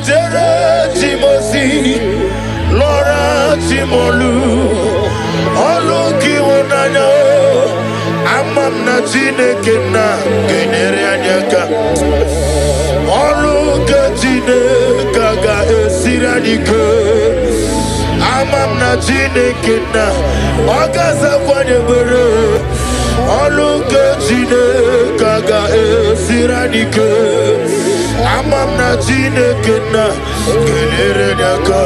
Jere Timosi, Laura Timolu, Oluki Wonanya, Amam na Chineke na Genere Anyaka, Oluka Chineke ga esiradike, Amam na Chineke na Ogasa Kwanyebere, Oluka Chineke ga esiradike. Amam na Chineke na Genere Anyaka,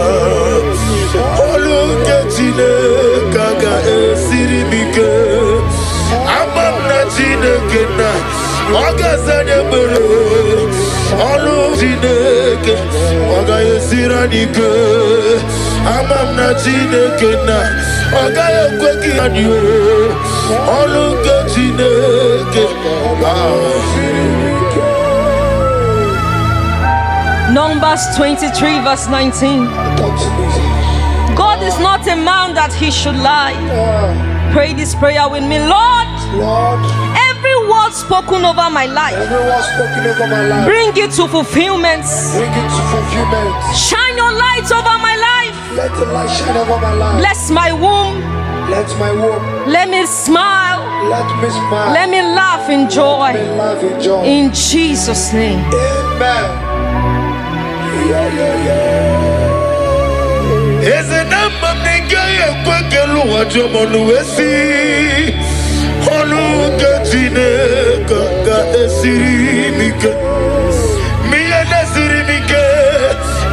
Oluka Chineke ga esirimike. Amam na Chineke na Ogasa Nyebere, Oluka Chineke ga esiradike. Amam na Chineke na Ogaya kweki anyo, Oluka Chineke Numbers 23 verse 19. God is not a man that he should lie. Pray this prayer with me. Lord, every word spoken over my life, bring it to fulfillment. Shine your light over my life. Let the light shine over my life. Bless my womb. Let my womb. Let me smile. Let me smile. Let me laugh in joy. Let me laugh in joy. In Jesus' name. Amen. Eze namba nega kwekelu wajomonu esi, Oluka Chineke ga esirimike. Miya nesirimike,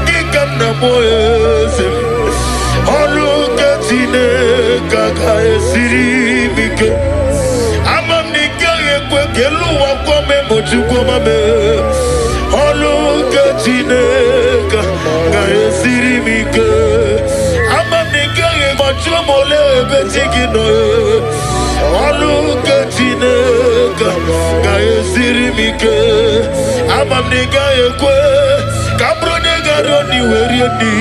gikam na moyeze. Oluka Chineke ga esirimike. Amam nega kwekelu wakome mochukwu mame. Oluka Chineke ga esirimike. Amamnika ye machomole betigino. Oluka Chineke ga esirimike. Amamnika ye kwe kabrone garoni werieni.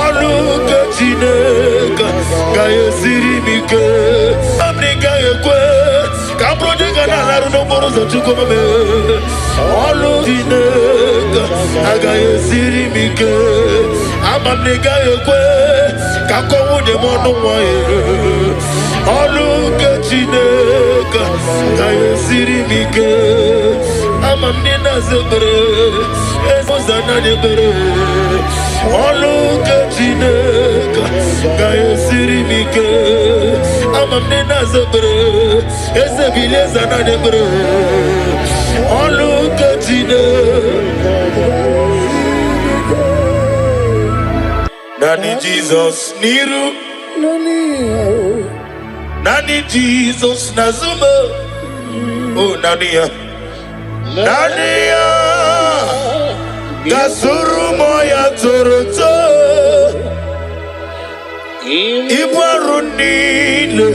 Oluka Chineke ga esirimike. Amamnika ye kwe kabrone garani no morozo chukomame. Oluka Chineke ga esirimike. Amamnika ye kwe kakowu de monu moye. Oluka Chineke ga esirimike. Amamnina zebere ezozana nebere. Oluka Chineke ga esirimike. Amamnina zebere ezebileza na nebere. Oluka Chineke. Nani Jesus niru, Nani Jesus nazuma. Oh Nania, Nania Gasuru moya toroto Ibarunile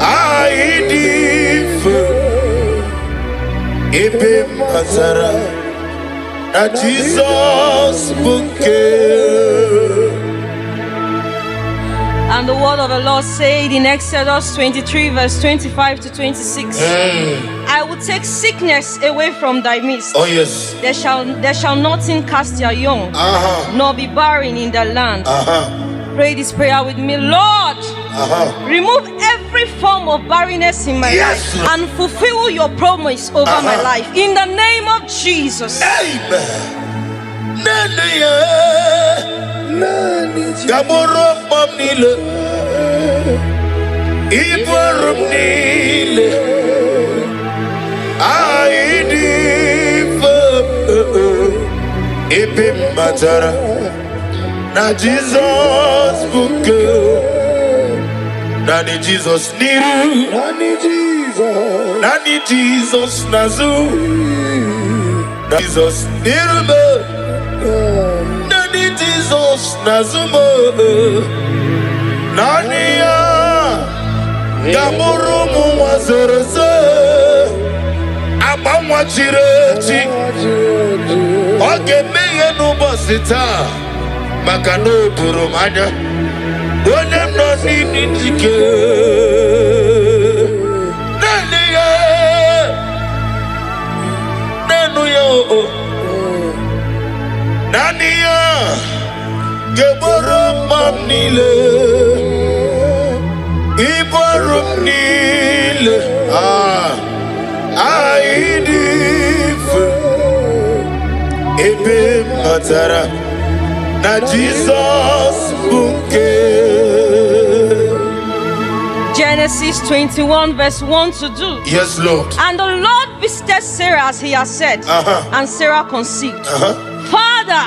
Aidif Ibe Mazara na Jesus bouquet. And the word of the Lord said in Exodus 23 verse 25 to 26. I will take sickness away from thy midst. Oh yes. There shall nothing cast their young, nor be barren in the land. Pray this prayer with me. Lord, remove every form of barrenness in my life and fulfill your promise over my life. In the name of Jesus. Amen. Gamoro mamnile Ibarum nile Aidif Ibim Matara na Jesus bouquet. Nani Jesus niru, Nani Jesus nazu, Jesus niru, Nani Jesus nazu, Nani ya Gamuru muwazereze Abamwa chirechi Oge meye nubosita Makano turumanya Dole mno nini njike Nani ya Nenu ya Nania Geboro Mamnile Iborum Nile Aidif Ebe Matara Na Jesus Bunke. Genesis 21 verse 1 to 2. Yes, Lord. And the Lord visited Sarah as he has said, and Sarah conceived. Father,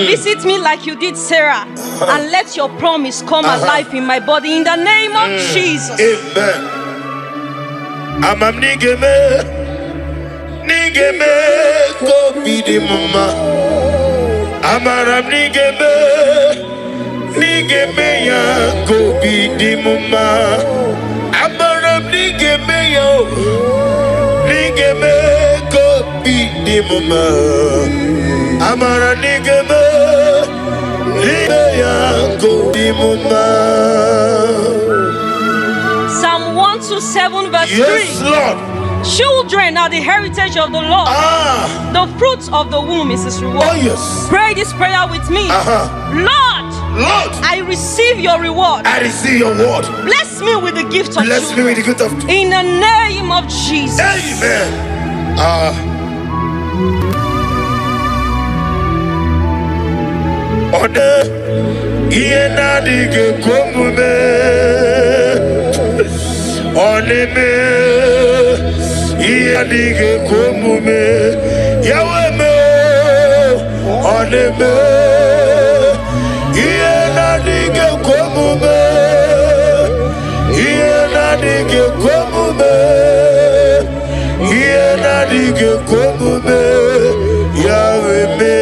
visit me like you did Sarah, and let your promise come alive in my body in the name of Jesus. Amen. Amam nigeme ko bidi mama. Amaram nigeme ya ko bidi mama. Amaram nigeme ko bidi mama. Amaram nigeme ya ko bidi mama. Psalm 127 verse 3. Yes, Lord. Children are the heritage of the Lord. The fruits of the womb is his reward. Oh, yes. Pray this prayer with me. Lord, I receive your reward. I receive your word. Bless me with the gift of Bless me with the gift of. in the name of Jesus. Amen. Ode iena dige komume. Oneme iena dige komume. Yaweme oneme iena dige komume. Iena dige komume. Iena dige komume. Yaweme.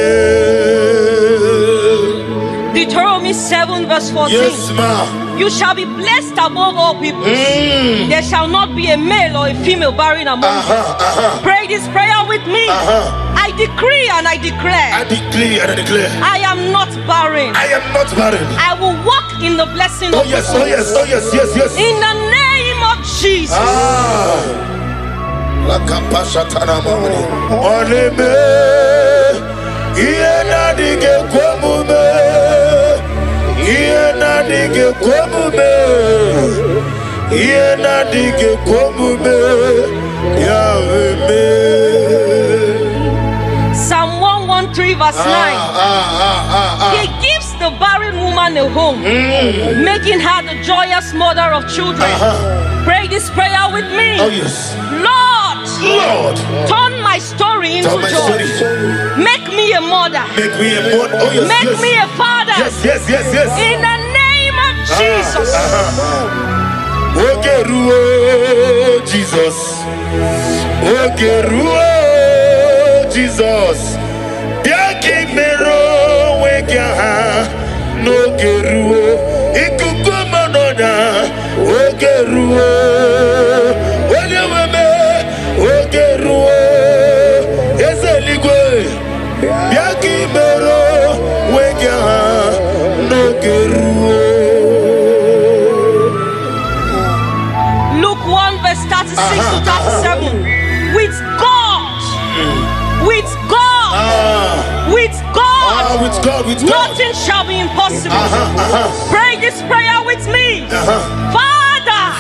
Deuteronomy 7 verse 14. Yes, ma. You shall be blessed above all people. There shall not be a male or a female barren among you. Pray this prayer with me. I decree and I declare. I decree and I declare. I am not barren. I am not barren. I will walk in the blessing of Yes, the Lord. yes, yes. In the name of Jesus. La kapashatana mamani. Oneme iena dige komume. Iena dige komume. Iena dige komume. Yahweh. Psalm 113 verse 9. He gives the barren woman a home, making her the joyous mother of children. Pray this prayer with me. Oh, yes. Lord, turn my story into Turn my joy. story. Make me a mother. Make me a mother. Oh, yes. Make me a father. Yes. In the name of Jesus. Ogeruo Jesus. Ogeruo Jesus. Biaki mero wekia no geruo. Ikuku manoda. Ogeruo. Onyeweme. Ogeruo. Ezeligwe. Biaki mero wekia no geruo. Luke 1 verse 36 to 37. With God, nothing shall be impossible. Pray this prayer with me. Father,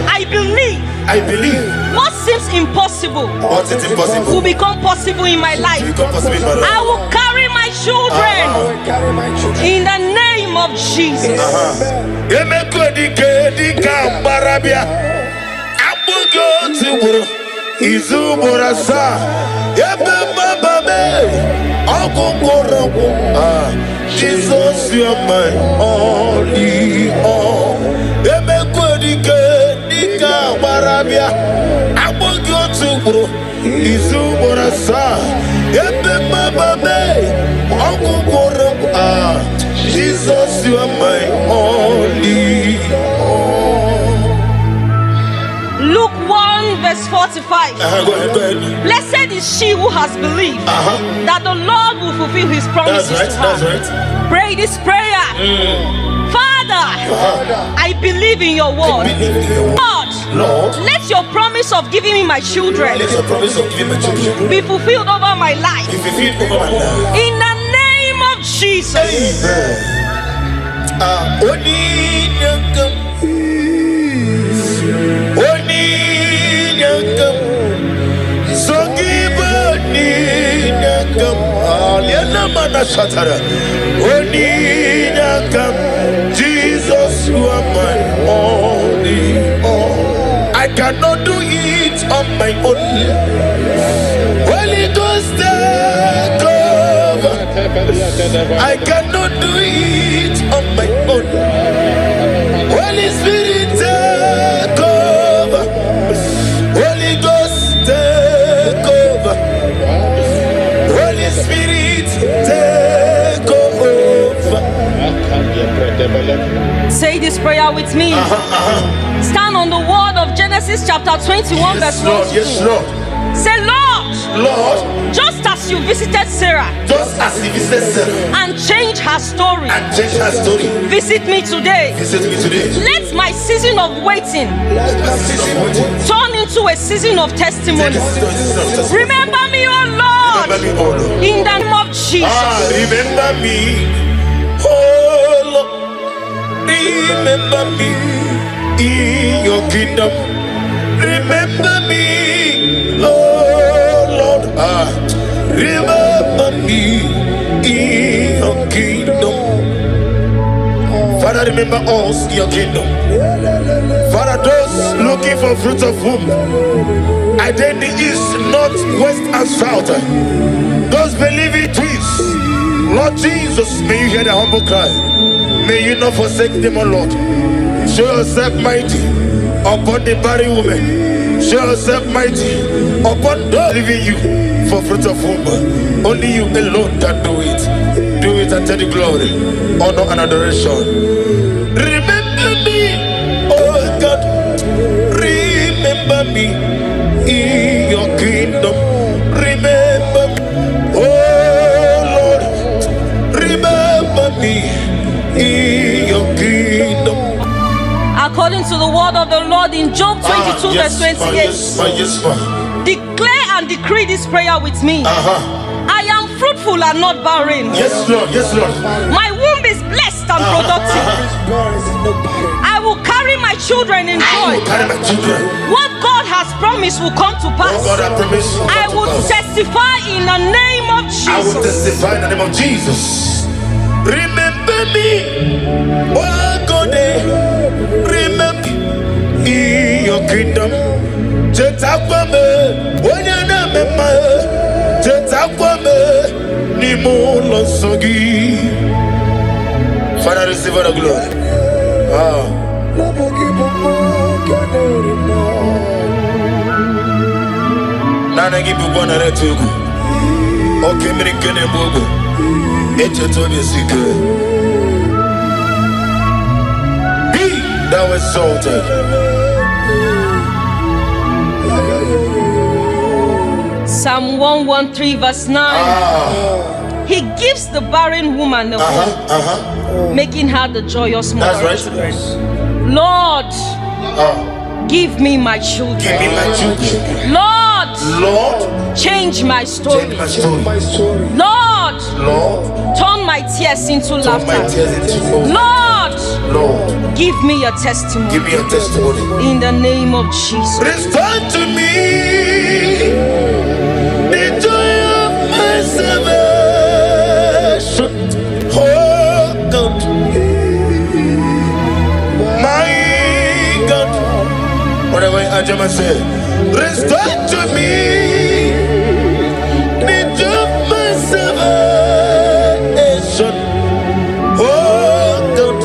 I believe what seems impossible will become possible in my life. I will carry my children in the name of Jesus. Jesus, you are my only all. Jesus, you are my only all. Luke 1 verse 45. Go ahead. Blessed is she who has believed that the Lord will fulfill his promises to her. That's right. Pray this prayer. Father, I believe in your word. Lord, let your promise of giving me my children be fulfilled over my life. In the of Jesus. Jesus, you are my only all. I cannot do it on my own. Holy Ghost, take over. I cannot do it on my own. Holy Spirit, take over. Holy Ghost, take over. Holy Spirit, take over. Say this prayer with me. Stand on the word of Genesis chapter 21 verse 1. Yes, Lord. Say, Lord, Lord, just as you visited Sarah just as he visited Sarah and changed her story, and changed her story, visit me today. visit me today. Let my season of waiting Let my season of waiting turn into a season of testimony. Remember me, oh remember Lord, me, oh Lord. in the name of Jesus. Remember me, oh Lord. Remember me in your kingdom. Remember me, oh Lord. Remember me in your kingdom. Father, remember us in your kingdom. Father, those looking for fruit of womb, either in the east, north, west, and south, those believing twins, Lord Jesus, may you hear the humble cry. May you not forsake them, O Lord. Show yourself mighty upon the barren woman. Show yourself mighty upon those leaving you for fruit of womb. Only you alone can do it. Do it and take the glory, honor, and adoration. Remember me, oh God. Remember me in your kingdom. Remember, oh Lord. Remember me in your kingdom. According to the word of the Lord in Job 22 verse 28. Yes, Declare and decree this prayer with me. I am fruitful and not barren. yes, Lord. Yes, Lord. My womb is blessed and productive. I will carry my children in joy. Carry my children. What God has promised will come to Oh pass. God, I promise you. I will testify in the name of I will Jesus. testify in the name of Jesus. Remember me, oh God. Remember in your kingdom. Jetakwame, onyana mema. Jetakwame, nimo losogi. Father, receive all the glory. Nana give you one at two. Okay, me kene bogo. Eche to be sick. Be thou exalted. Psalm 113 verse 9. He gives the barren woman the hope, making her the joyous mother. That's right. Lord, give me my children. Give me my children. Lord, Lord, change my story. change my story. Lord, Lord, turn my tears into turn my laughter. tears into gold. Lord, Lord, give me your testimony. give me your testimony. In the name of Jesus. Restore to me the joy of my salvation. Oh God, my God. Whatever I just say, restore to me the joy of my salvation. Oh God,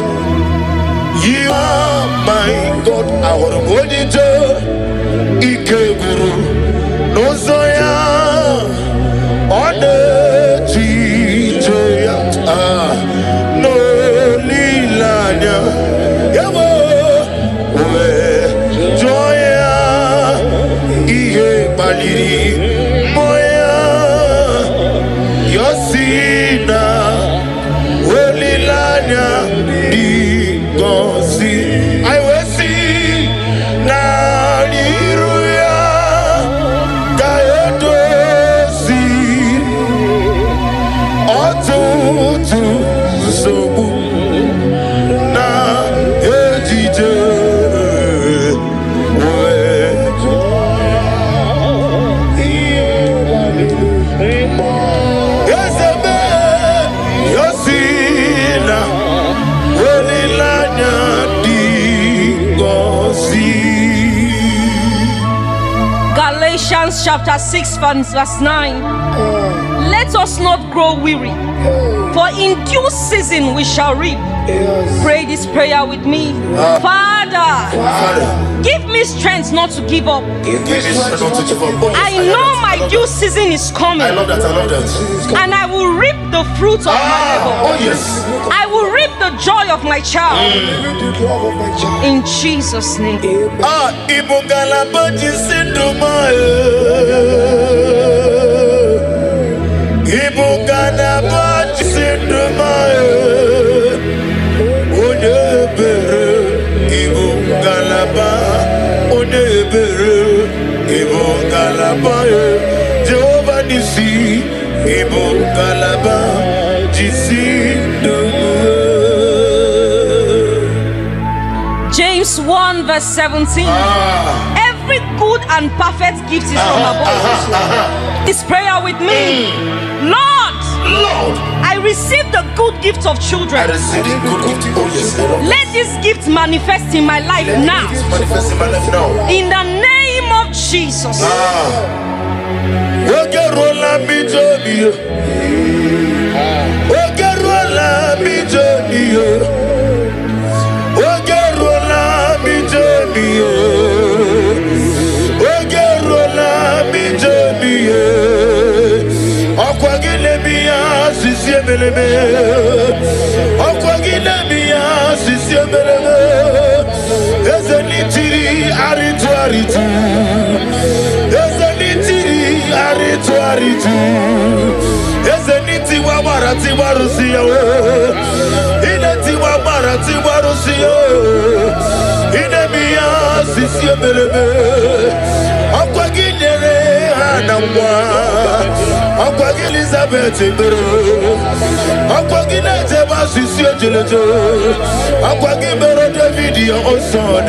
you are my God. I want to hold you to Ike Guru Nozoya Ode Chijoya No Lilanya Yabo We Joya Ihe Baliri Moya Yosina Lilanya Di Gosi I will see Naliruya Gayodosi Otu sobu na ejije Galatians chapter 6 verse 9. Let us not grow weary, for in due season we shall reap. Pray this prayer with me. Father, give me strength not to give up. I know my due season is coming. I love that. And I will reap the fruit of my labor. Oh yes. I will reap the joy of my child. In Jesus' name. Jehovah Nissi, Ibo Galaba, James 1 verse 17. Every good and perfect gift is from above. This prayer with me. Lord, I receive the good gift of children. Let this gift manifest in my life now. In the name of Jesus. Elizabeth, David, your son.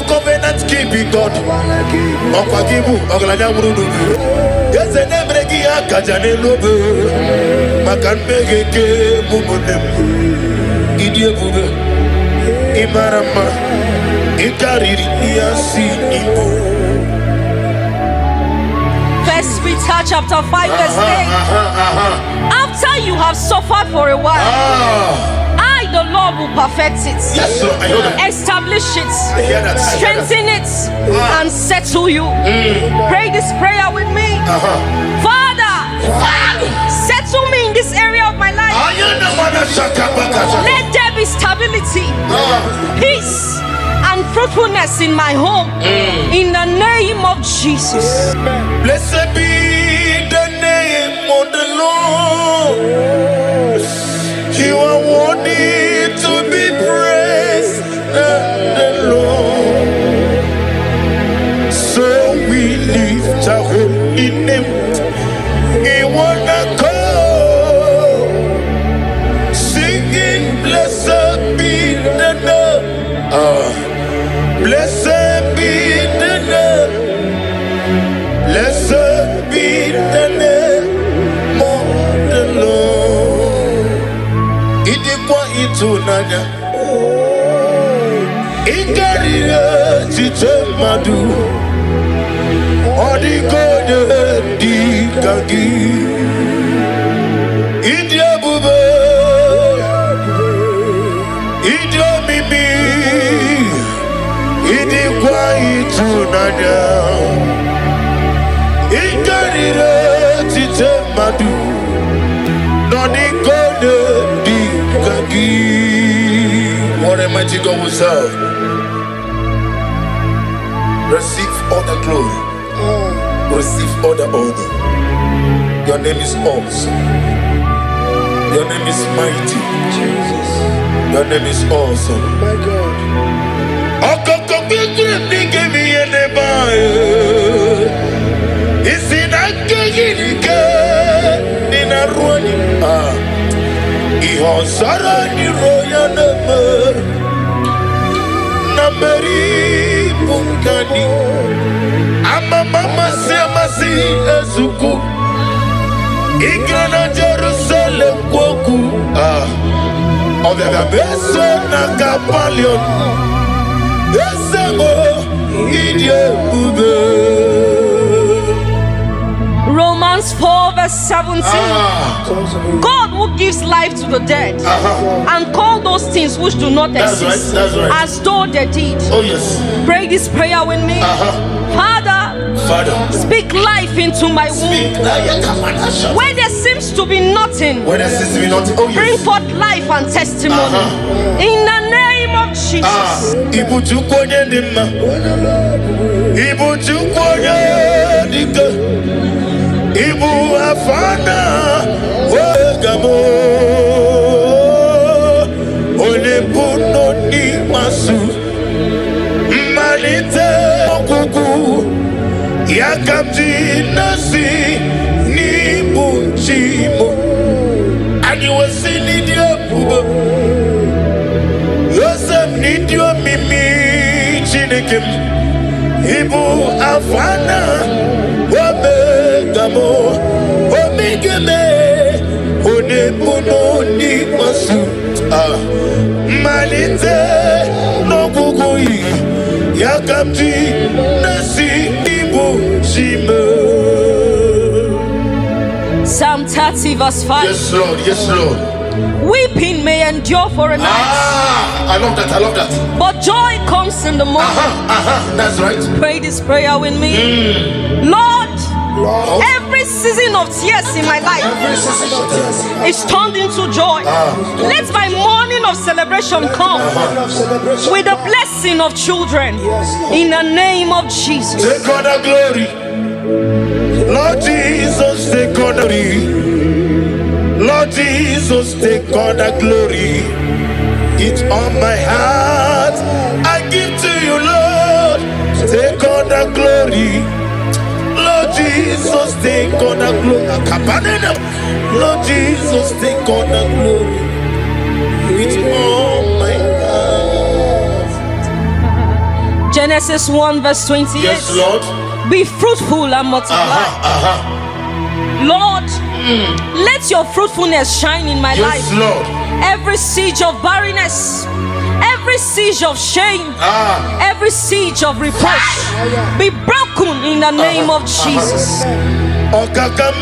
Covenant keeping God. Yes, and every Kajane Lobe, Makan Begeke, Mumunem, Idia Bube, Imarama, Ikari, Yasi, Ibo. First Peter chapter 5 verse 8. After you have suffered for a while, the Lord will perfect it. Yes, sir. I hear that. Establish it. I hear that. Strengthen it and settle you. Pray this prayer with me. Father, settle me in this area of my life. Let there be stability, peace, and fruitfulness in my home. In the name of Jesus. Blessed be the name of the Lord. You are worthy to be praised, the Lord. So we lift our holy name. In one accord, singing, blessed be the name. Blessed be the name. Blessed be the name of the Lord. Itunanya Ikarira Chitemadu Odigode Dikagi Idia Bube Idia Mimi Idikwa Itunanya Ikarira Chitemadu Odigode Dikagi. mighty God we serve. Receive all the glory. Receive all the honor. Your name is awesome. Your name is mighty. Jesus. Your name is awesome. My God. Jerusalem kwoku Obega beso na kapalion Esego idye ube Romans 4 verse 17. God who gives life to the dead and call those things which do not exist that's right. as though they did. Oh yes. Pray this prayer with me. Father, speak life into my womb. Where there seems to be nothing, Where there seems to be nothing. Oh bring yes. forth life and testimony. In the name of Jesus. Ibu chukwoye dima. Ibu chukwoye dika. Ibu afana wegamo. Olepuno ni masu. Malite okuku. Yakamji nasi ni bunchimo. And you will see Nidio Pugo. Yosef Nidio Mimi Chinikim. Ibu Afana Wabegamo Omigeme Onepuno ni masu. Malite no kukui. Yakamji nasi Psalm 30 verse 5. Yes, Lord. Yes, Lord. Weeping may endure for a night. I love that. I love that. But joy comes in the morning. That's right. Pray this prayer with me. Lord, every season of tears in my life is turned into joy. Let my morning of celebration come with the blessing of children. In the name of Jesus. Take all the glory. Lord Jesus, take all the glory. Lord Jesus, take all the glory. It's on my heart. I give to you, Lord. Take all the glory. Lord Jesus, take all the glory. Lord Jesus, take all the glory. It's on my heart. Genesis 1 verse 28. Yes, Lord. Be fruitful and multiply. Lord, let your fruitfulness shine in my life. Yes, Lord. Every siege of barrenness, every siege of shame, every siege of reproach be broken in the name of Jesus. Okakam,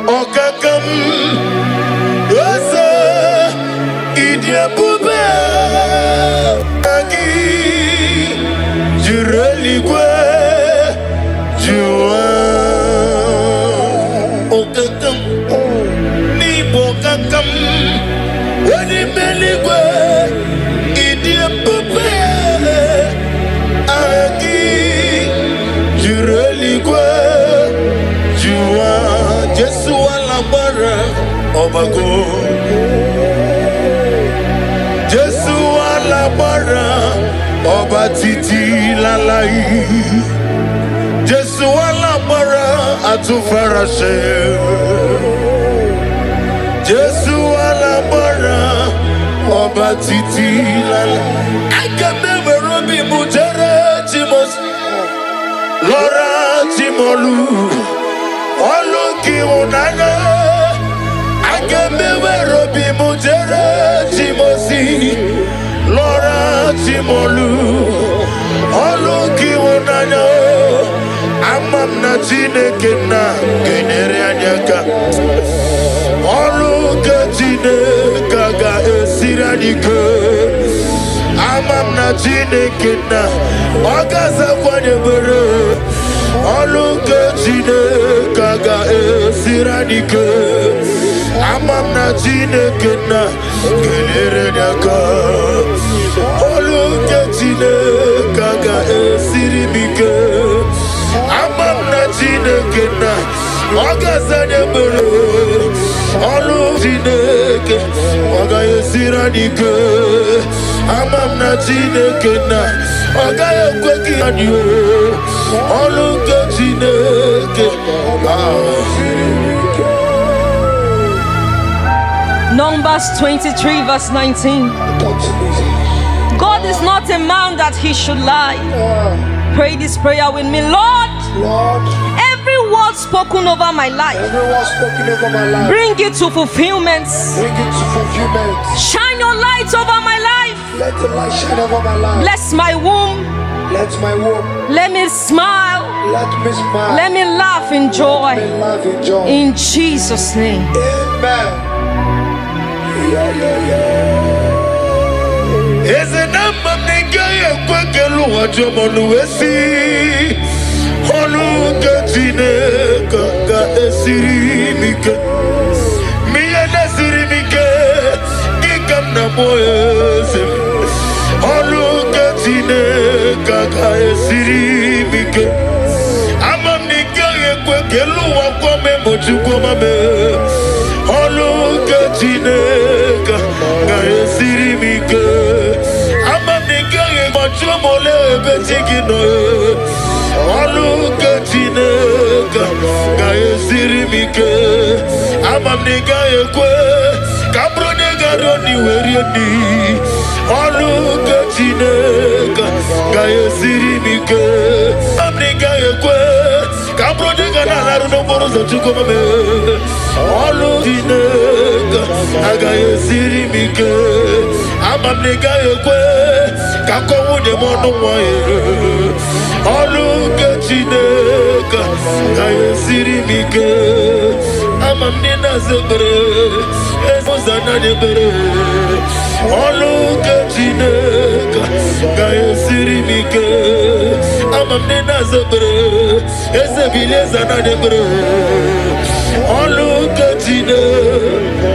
Okakam, Osa, Idiabube, Agi, Jureligwe, Jua, Okakam, Nibokakam, Wadimeligwe, Idiabube, Agi, Jureligwe, Jua, Jesu alabara, Obago. Jesu alabara, Oba titi lalai. Jesu alabara, atufarashe. Jesu alabara, Oba titi lalai. I can never be mujere chimos. Lora chimolu, oluki unana. I can never be mujere chimosi. Lora chimolu, oluki unana. Amam na chineke na genere anyaka. Oluke chineke ga esiranike. Amam na chineke na okaza kwanye bere. Oluke chineke ga esiranike. Amam na Chineke na kelere nyaka. Olu ke Chineke ga esiri bike. Amam na Chineke na ogazanye bere. Olu Chineke oga esira dike. Amam na Chineke na oga ekweki anyo. Olu ke Chineke Numbers 23 verse 19. God is not a man that he should lie. Pray this prayer with me. Lord, every word spoken over my life, bring it to fulfillment. Shine your light over my life. Let the light shine over my life. Bless my womb. Let my womb. Let me smile. Let me smile. Let me laugh in joy. Let me laugh in joy. In Jesus' name. Amen. Eze na mamnenga ye kwekelu wajomonu wesi. Olu ke Chineke ga esiri mike. Miye nesiri mike. Gikam na moyeze. Olu ke Chineke ga esiri mike. Amamnenga ye kwekelu wakome mochukoma me. Olu ke Chineke ga esiri mike. Amamnenga ye mochumole betigino. Olu ke Chineke ga esiri mike. Amamnenga ye kwe kabrone ga roni werieni. Olu ke Chineke ga esiri mike. Amamnenga ye kwe kabrone ga nalaru no borozo chukoma me. Olu Chineke ga esiri mike. Amamnenga ye kwe kakowu de mono moye. Olu ke Chineke ga esiri mike. Amamnena zebre ezozana debere. Olu ke Chineke ga esiri mike. Amamnena zebre ezebile zana debere. Olu ke Chineke.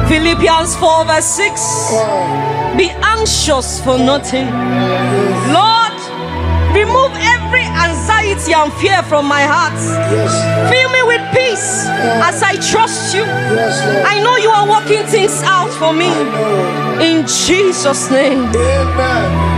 Philippians 4 verse 6. Be anxious for nothing. Lord, remove every anxiety and fear from my heart. Fill me with peace as I trust you. I know you are working things out for me. In Jesus' name. Amen.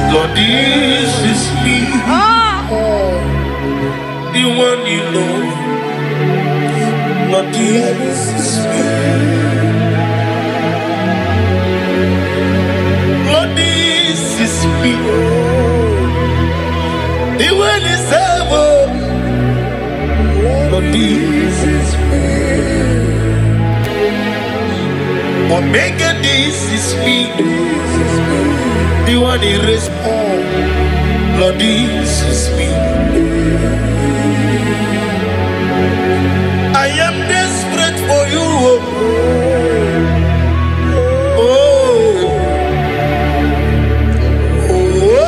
Lord, this is me, the one you know. Lord, this is me. Lord, this is me, the one you serve. Lord, this is me. Omega, this is me, the one you raised. Lord, this is me. I am desperate for you. Oh, oh,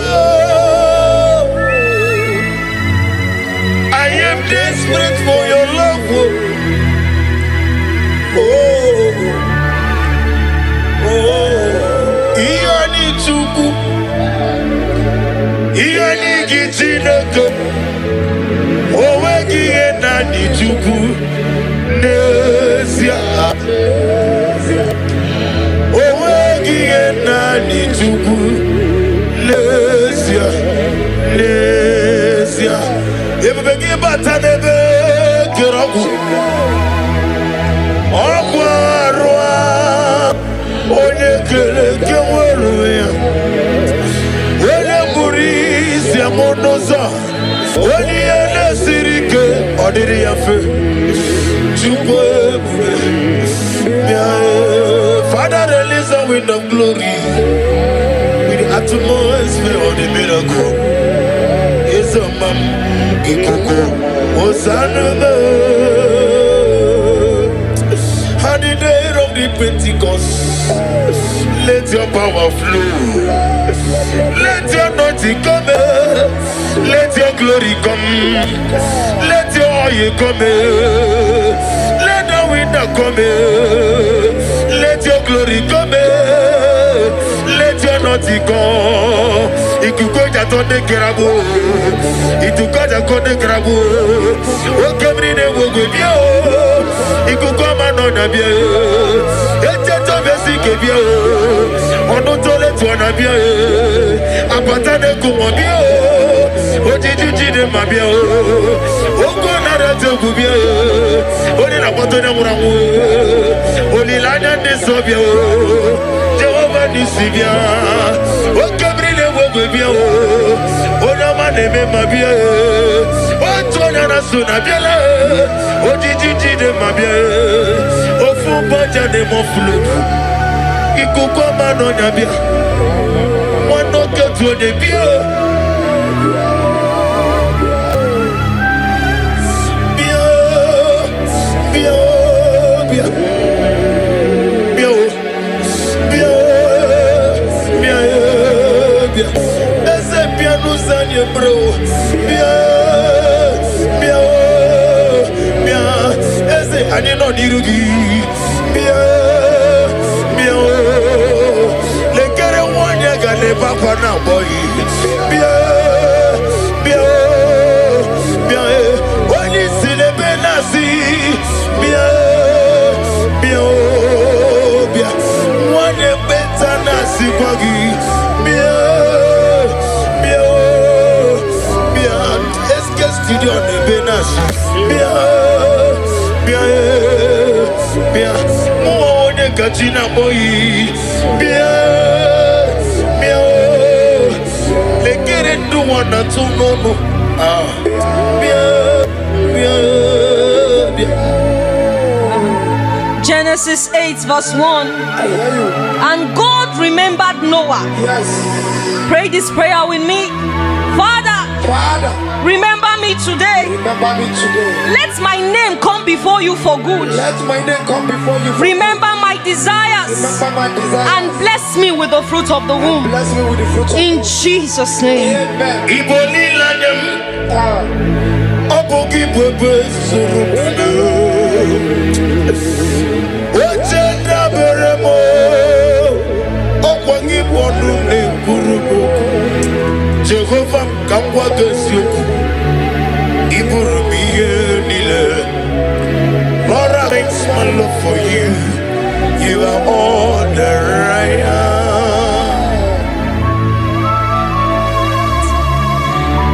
I am desperate for your love. Oh, oh, Chineke onweghị ihe naanị Chukwu n'ezie onweghị ihe naanị Chukwu n'ezie ebube gị bata n'ebe kere ọgwụ arụ onye kere eke nwere ya onye mụrụ isi amụ n'ụzọ onye ihe na-esiri ike ọ dịrị ya mfe Chukwu ebube bịa Father release a wind of glory with the atmosphere of the miracle is a man ikuku Hosanna on the day of the Pentecost let your power flow let your anointing come let your glory come let your oil come let the wind come let your glory come let your anointing come ikukoja to de kerabo itukoja ko de kerabo o kemri ne wogo bio ikukoma no na bio eje to besi ke bio onu to le to na bio apata de ko mo bio ojiji de ma bio ogo na re te gu bio oni na poto ne muramu oni la na de so bio Jehovah ni sibia o kemri ne wogo bio ona ma ne me ma bio o to na na so na bio ojiji de ma bio o fu boja de mo flu ikuko ma no nya bio mo no ke to de bio ese piano sanye bro bien ese ani no dirugi bien le kere wanya gale papa na boy bien oni sile benasi bien wanya beta nasi kwagi studio de Benas bien mo ne kachina boy bien le kere do wana to no bien Genesis 8 verse 1. And God remembered Noah. Yes. Pray this prayer with me. Father, remember me today. Remember me today. Let my name come before you for good. Let my name come before you. Remember my desires. Remember my desires. And bless me with the fruit of the womb. Bless me with the fruit of the womb. In Jesus' name. Amen. Iboli lanyam obogi bebe surumana oche daberemo okwangi bonu ne kurubo Jehovah kamwa gesioku iburumiye nile Lord, I thanks my love for you. You are all that I am.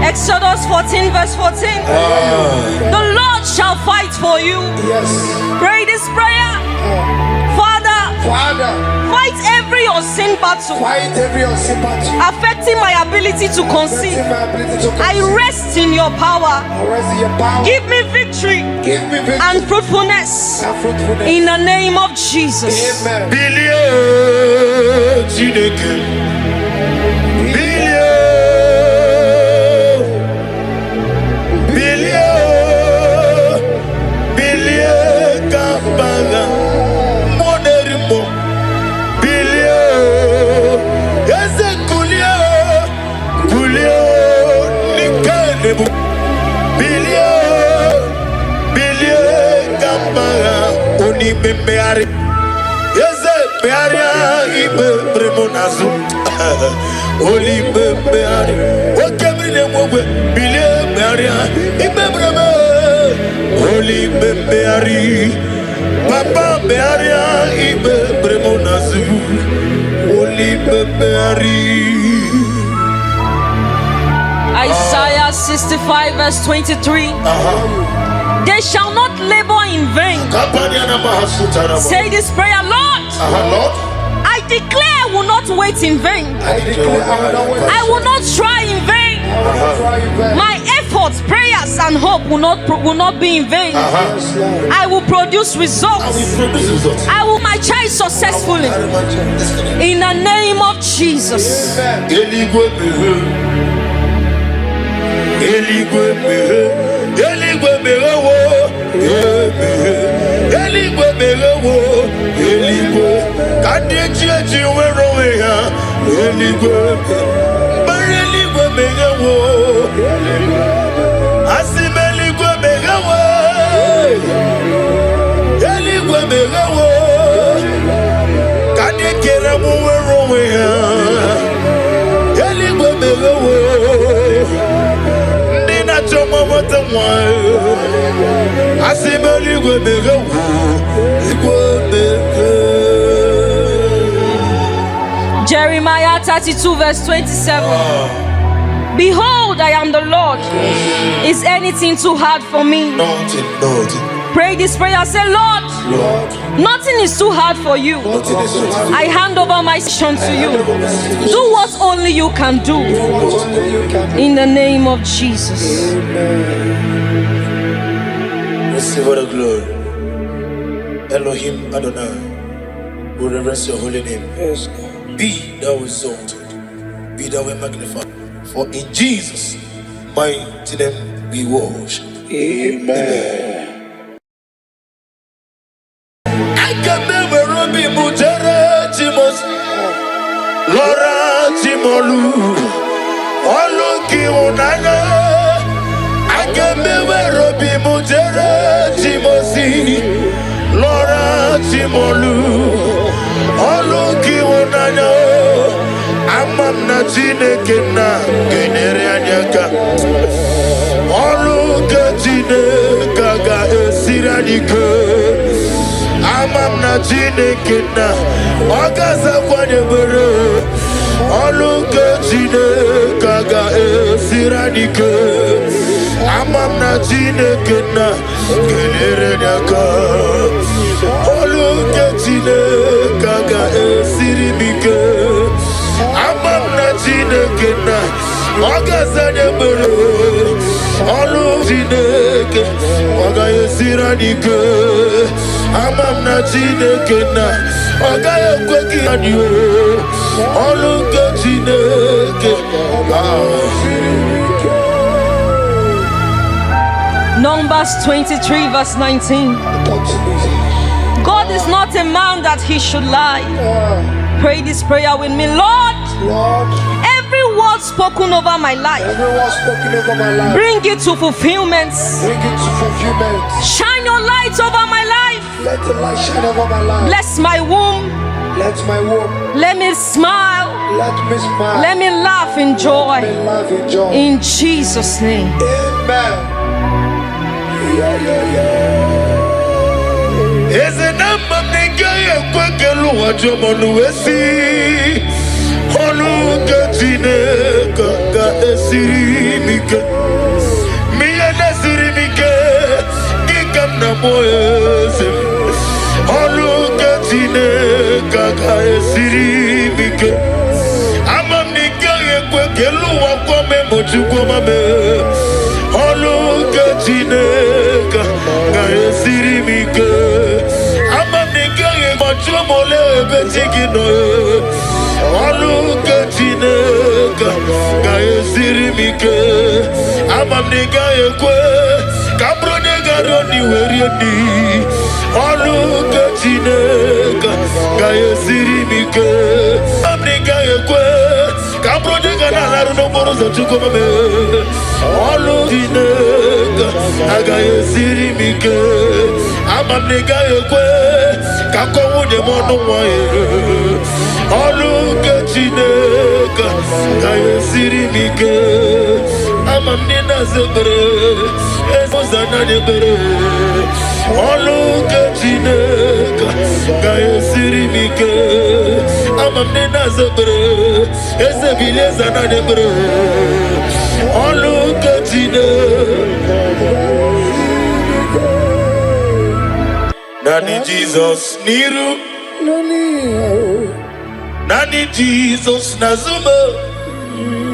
Exodus 14 verse 14. The Lord shall fight for you. Yes. Pray this prayer. Father, fight every unseen battle fight every unseen battle affecting my ability to conceive. I rest in your power. Give me victory and fruitfulness in the name of Jesus. Amen. Beari, yes, Bearia, Ibe, Bremonazo, Oli Beari, what can we name over? bearia, ibebreme. Holy beari, Papa bearia, ibebremo nazu. Holy beari. Isaiah 65 verse 23. They shall not labor in vain. Say this prayer, Lord. Lord, I declare I will not wait in vain. I will not try in vain. My efforts, prayers, and hope will not be in vain. I will produce results. I will my child successfully. In the name of Jesus. Jeremiah 32 verse 27. Behold, I am the Lord. Is anything too hard for me? Nothing. Pray this prayer. Say, Lord, nothing is too hard for you. I hand over my mission to you. Do what only you can do. In the name of Jesus. Receive all the glory. Elohim Adonai, we reverence your holy name. Yes. Be thou exalted, be thou magnified. For in Jesus' mighty name we worship. Amen. I can never be Mujara Timos, Laura Timolu, Oluki Unana. I can never be Mujara Timosi, Laura Timolu, Oluki Unana. Amam na Chineke na genere anyaka. Oluka Chineke ga esiradike. Amam na Chineke na Ogasa kwanye bere. Oluka Chineke ga esiradike. Amam na Chineke na genere anyaka. Oluka Chineke ga esiridike. Amam na Chineke na Ogasa nyebere. Olu Chineke Oga esiradike. Amam na Chineke na Oga ekweki anyo. Olu ke Chineke. Numbers 23 verse 19. God is not a man that he should lie. Pray this prayer with me. Lord, every word spoken over my life, Every word spoken over my life, bring it to fulfillment. bring it to fulfillment. Shine your light over my life. Let the light shine over my life. Bless my womb. Let my womb, Let me smile. let me smile. Let me laugh in Let joy. me laugh in joy. In Jesus' name. Amen. Eze na mamnega ekwekelu wajomonu esi. Olu ke Chineke ga esirimike. Miye nesirimike Gikam na moeze. Olu ke Chineke ga esirimike. Amamnega ekwekelu wakome mochukwu mame. Olu ke Chineke ga esirimike. Amamnega mochumole ebetigino. Olu ke Chineke ga esirimike. Amamnega ekwe kabronega roni werieni. Olu ke Chineke ga esirimike. Amamnega ekwe kabronega na laru no borozo chukwome. Olu Chineke ga esirimike. Amamnega ekwe kakowu de mono wae. Olu ke Chineke ga esirimike. Amamnega zebre, ezozana debere. Oluka jineka, kaya sirimike. Amamnena zebre, ezebile zana debere. Oluka jineka. Nani Jesus niru, Nani Jesus nazuma.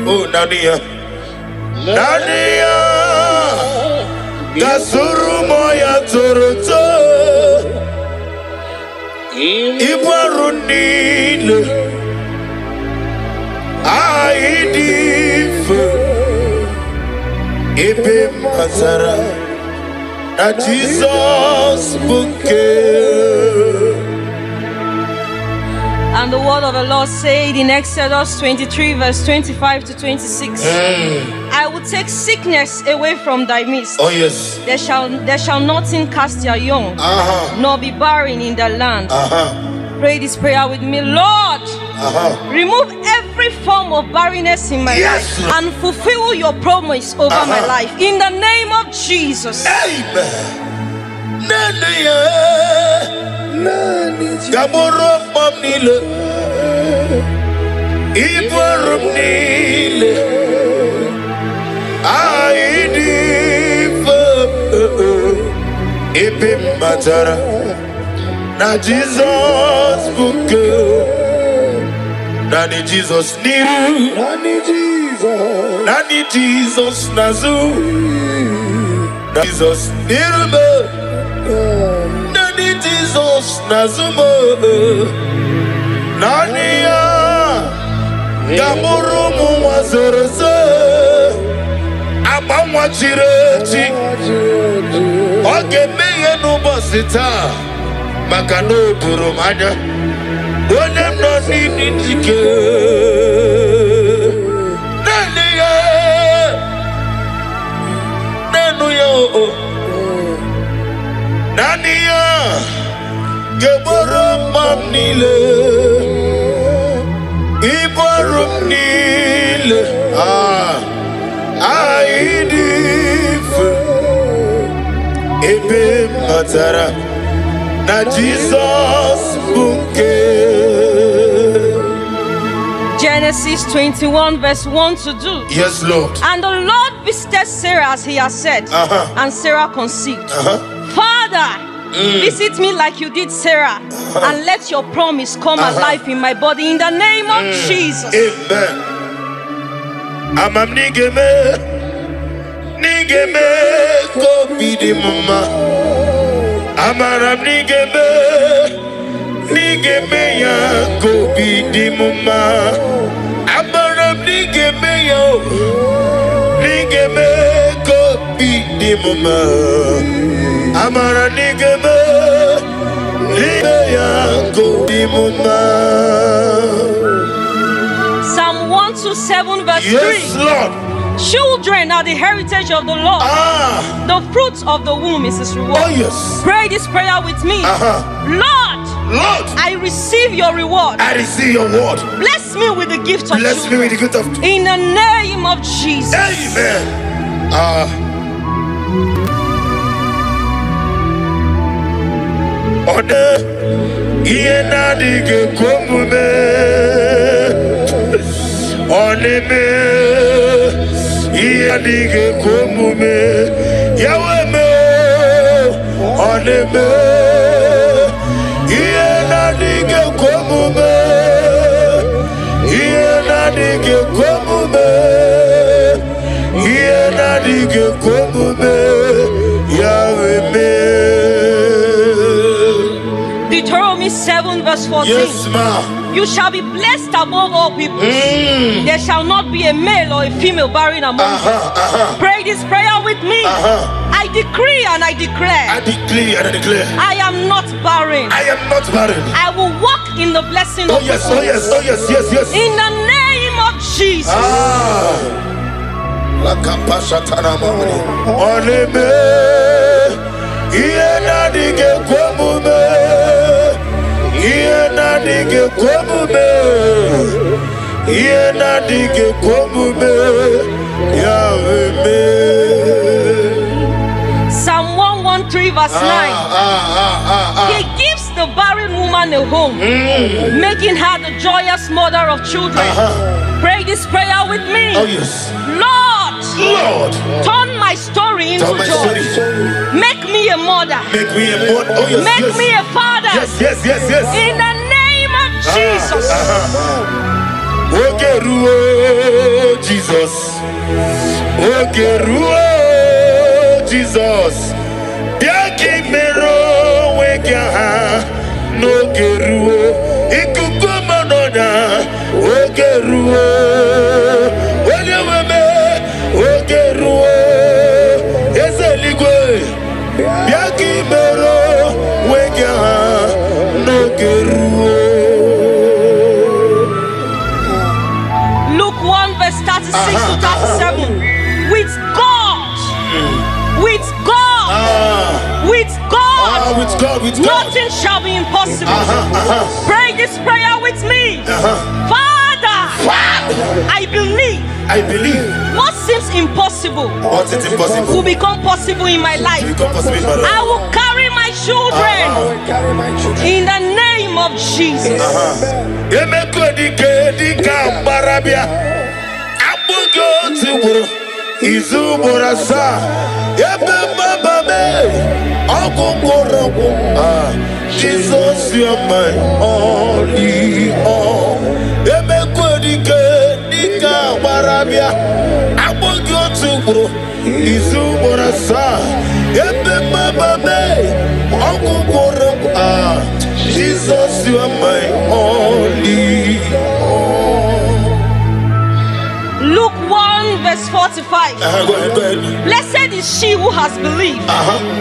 Oh Nadia, Nadia, Gasuru moya toroto, Ibarunile, Aidif, Ibe Mazara, na Jesus bouquet. And the word of the Lord said in Exodus 23 verse 25 to 26, I will take sickness away from thy midst. Oh yes. There shall nothing cast their young, nor be barren in the land. Pray this prayer with me. Lord, remove every form of barrenness in my life and fulfill your promise over my life. In the name of Jesus. Amen. Gamoro mamnile, Ibarum nile, Aidif, Ibim Matara, na Jesus bouquet, Nani Jesus niru, Nani Jesus nazu, Nani Jesus niru. Jesus Nazumo Nania Gamurumu Wazurze Abamwachireti Oge meye nubosita Makano Turumanya Onem no nidike Nania Nanuya Nania Gebarum mamnile, Ibarum nile, Aidif, Ebe Matara, na Jesus bouquet. Genesis 21 verse 1 to 2. Yes, Lord. And the Lord visited Sarah as he has said, and Sarah conceived. Father, visit me like you did Sarah, and let your promise come alive in my body in the name of Jesus. Amen. Amam nigeme ko bidi mama. Amaram nigeme ya ko bidi mama. Amaram nigeme ko bidi mama. Amara nigeme ya ko bidi mama. Psalm 127 verse 3. Yes, Lord. Children are the heritage of the Lord. The fruit of the womb is his reward. Oh, yes. Pray this prayer with me. Lord, I receive your reward. I receive your word. Bless me with the gift of Bless me with the gift of. in the name of Jesus. Amen. Ode iena dige komume. Oneme iyadige komume yaweme oneme iyadige komume iyadige komume iyadige komume yaweme. Deuteronomy 7 verse 14. Yes, ma. You shall be blessed above all people. There shall not be a male or a female barren among you. Pray this prayer with me. I decree and I declare. I decree and I declare. I am not barren. I am not barren. I will walk in the blessing Oh of yes, the oh yes, oh yes, yes, yes. in the name of Jesus. La kapashatana mamri. Oneme iena dige komume. Iena dige komume. Iena dige komume. Yahweh. verse 9. He gives the barren woman a home, making her the joyous mother of children. Pray this prayer with me. Oh yes. Lord, turn my story into joy. Make me a mother. Make me a mother. Oh yes. Make me a father. Yes. In the name of Jesus. Ogeruo Jesus. Ogeruo Jesus. Biaki mero wega no geruo. Ikuku manoda. Ogeruo. Onyeweme. Ogeruo. Ezeligwe. Biaki mero wega no geruo. Luke 1 verse 36 to 37. With God, nothing shall be impossible. Pray this prayer with me. Father, I believe what seems impossible will become possible in my life. I will carry my children in the name of Jesus. Jesus, you are my only all. Jesus, you are my only all. Luke 1 verse 45. Go ahead. Blessed is she who has believed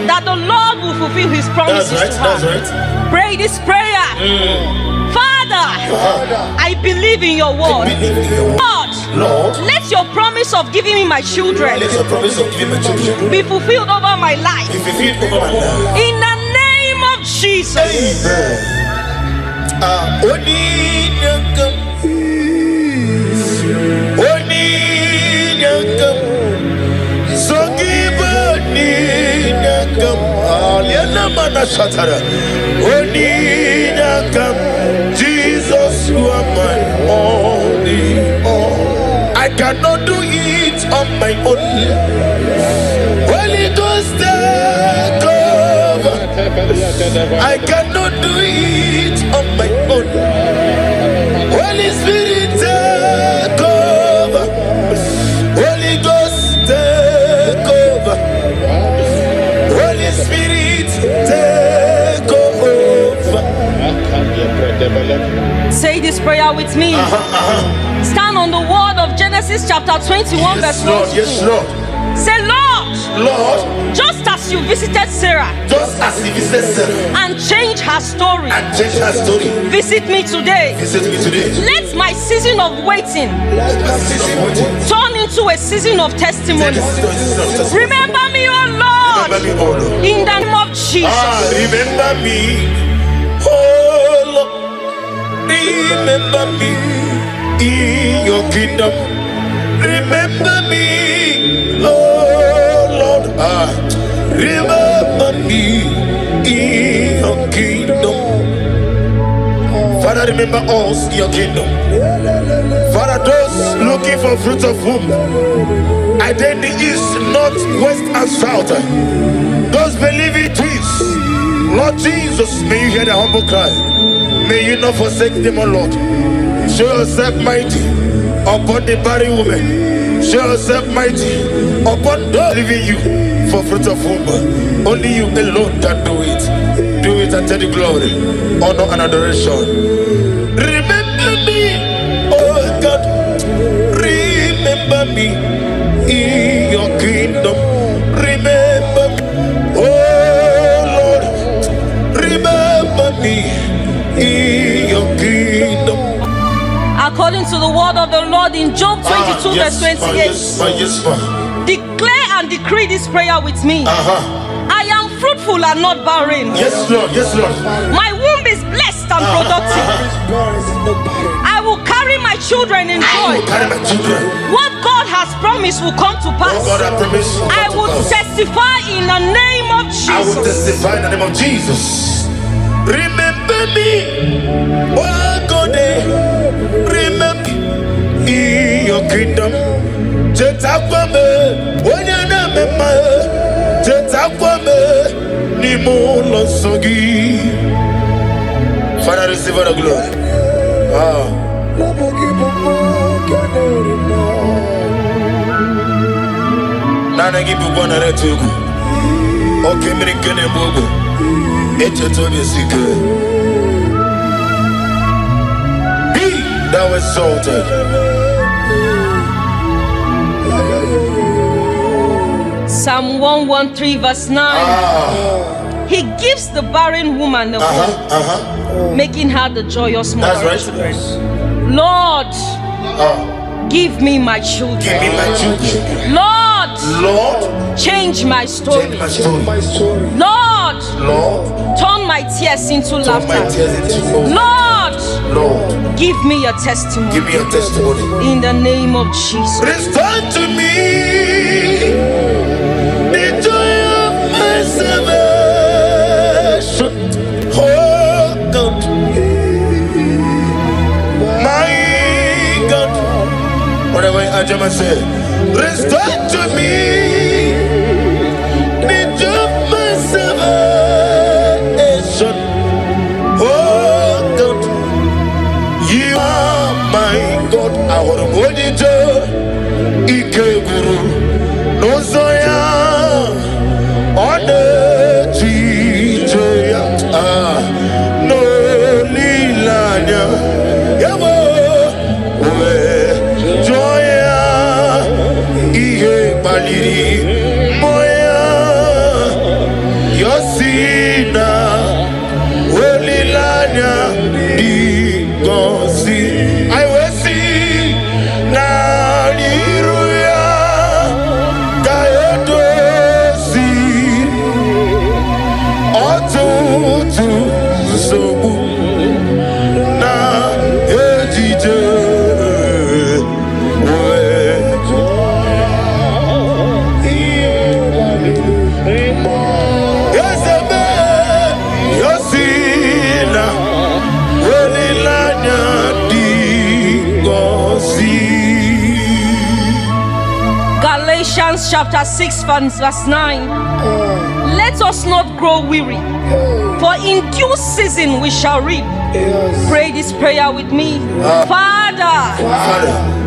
that the Lord will fulfill his promises to her. That's right. Pray this prayer. Father, I believe in your word. Lord, let your promise of giving me my children be fulfilled over my life. In the name of Jesus. Jesus, you are my only all. I cannot do it on my own. Holy Ghost, take over. I cannot do it on my own. Holy Spirit, take over. Holy Ghost, take over. Holy Spirit, take over. Say this prayer with me. Stand on the word of Genesis chapter 21 verse 1. Yes, Lord. Say, Lord, just as you visited Sarah and changed her story, visit me today. Let my season of waiting turn into a season of testimony. Remember me, oh Lord, in the name of Jesus. Remember me, oh Lord. Remember me in your kingdom. Remember me, oh Lord. Remember me in your kingdom. Father, remember us in your kingdom. Father, those looking for fruit of womb, either in the east, north, west, and south, those believing twins, Lord Jesus, may you hear the humble cry. May you not forsake them, O Lord. Show yourself mighty upon the barren woman. Show yourself mighty upon those leaving you for fruit of womb. Only you alone can do it. Do it and take the glory, honor, and adoration. Remember me, oh God. Remember me in your kingdom. Remember me, oh Lord. Remember me in your kingdom. According to the word of the Lord in Job 22 verse 28. Yes, Declare and decree this prayer with me. I am fruitful and not barren. Yes, Lord. My womb is blessed and productive. I will carry my children in joy. Carry my children. What God has has promised will come to pass. God has promised will come I to will pass. testify in the name of I will Jesus. testify in the name of Jesus. Remember me, oh God, remember in your kingdom. Jetakwame, wanyana mema, Jetakwame, nimu losogi. Father, receive all the glory. Nana give you one at you. Okay, me kene bogo. Eche tobe sike. Be thou exalted. Psalm 113 verse 9. He gives the barren woman the hope, making her the joyous mother. That's right. Lord, give me my children. Give me my children. Lord, change my story. Change my story. Lord, turn my tears into laughter. Lord, give me your testimony. Give me your testimony. In the name of Jesus. Restore to me the joy of my salvation. Oh God, my God. Whatever Ajama said, restore to me the joy of my salvation. Oh God, you are my God. I want to hold you to Ike Guru. No Zoya on the Chijoya. No Lilanya. Yabo. Joya. Ihe Baliri. Moya. Yosina. Lilanya. Digosi. I will see. Naliruya. Gayodosi. Otutu. Sobu. Na ejije. Yosebe. Yosina. Lilanya. Digosi. Galatians chapter 6 verse 9. Let us not grow weary, for in due season we shall reap. Pray this prayer with me. Father,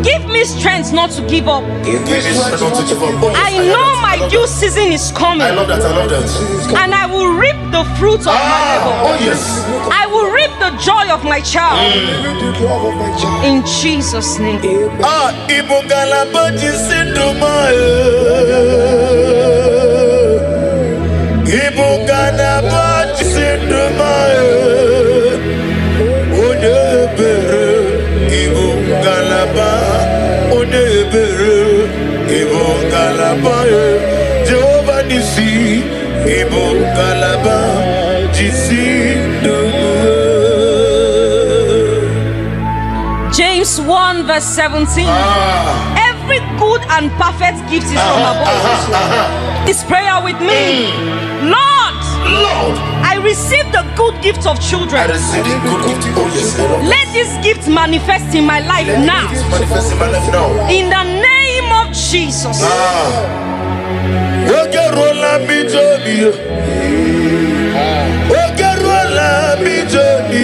give me strength not to give up. I know my due season is coming, I love that. and I will reap the fruit of my labor. Oh yes. I will reap the joy of my child. In Jesus' name. Ibugala baji sinduma. Ibugala baji sinduma. Onebere. Ibugala ba. Onebere. Ibugala ba. Jehovah Nisi. Ibugala ba. Jisinduma. James 1 verse 17. Every good and perfect gift is from above. This prayer with me. Lord, I receive the good gift of I children. receive the good gift. Oh yes, I love that. Let this gift manifest in my life now. Manifest in my life now. In the name of Jesus. Ogerola mi joni. Ogerola mi joni.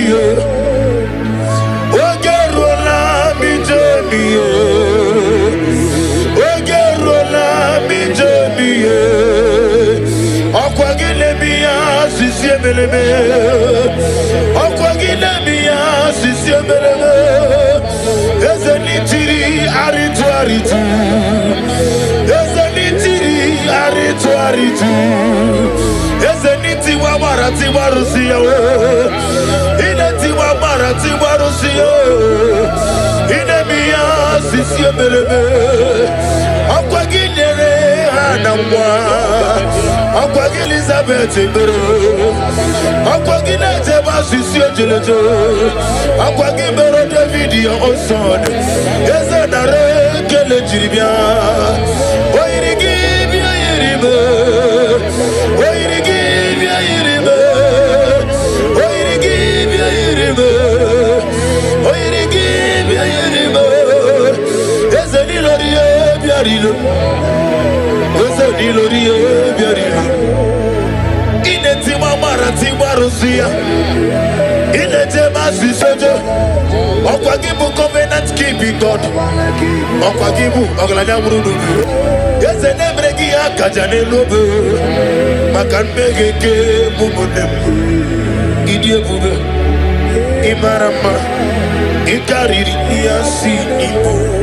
Ogerola mi joni. Ogerola mi joni. Okwagile mi asisi meleme. Okwagile mi asisi meleme. Ezenitiri aritu aritu. Ezenitiri aritu aritu. Ezeniti wa marati warusiya. Ineti wa marati warusiya. Inemiya asisi meleme. Okwagile anamwa. Okwagile Elizabeth bero. Okwagile jeba sisi ojelejo. Okwagile bero David your own son. Ezenare kele jiribia. biarilo. Ose nilori biarilo. Ineti mamara tiwarosia. Ineti masisojo. Okwagibu covenant keeping God. Okwagibu oglanya murudu. Yese nebregi akajane lobe. Makan megeke mumunem. Idie bube. Imarama. Ikariri yasi ibo.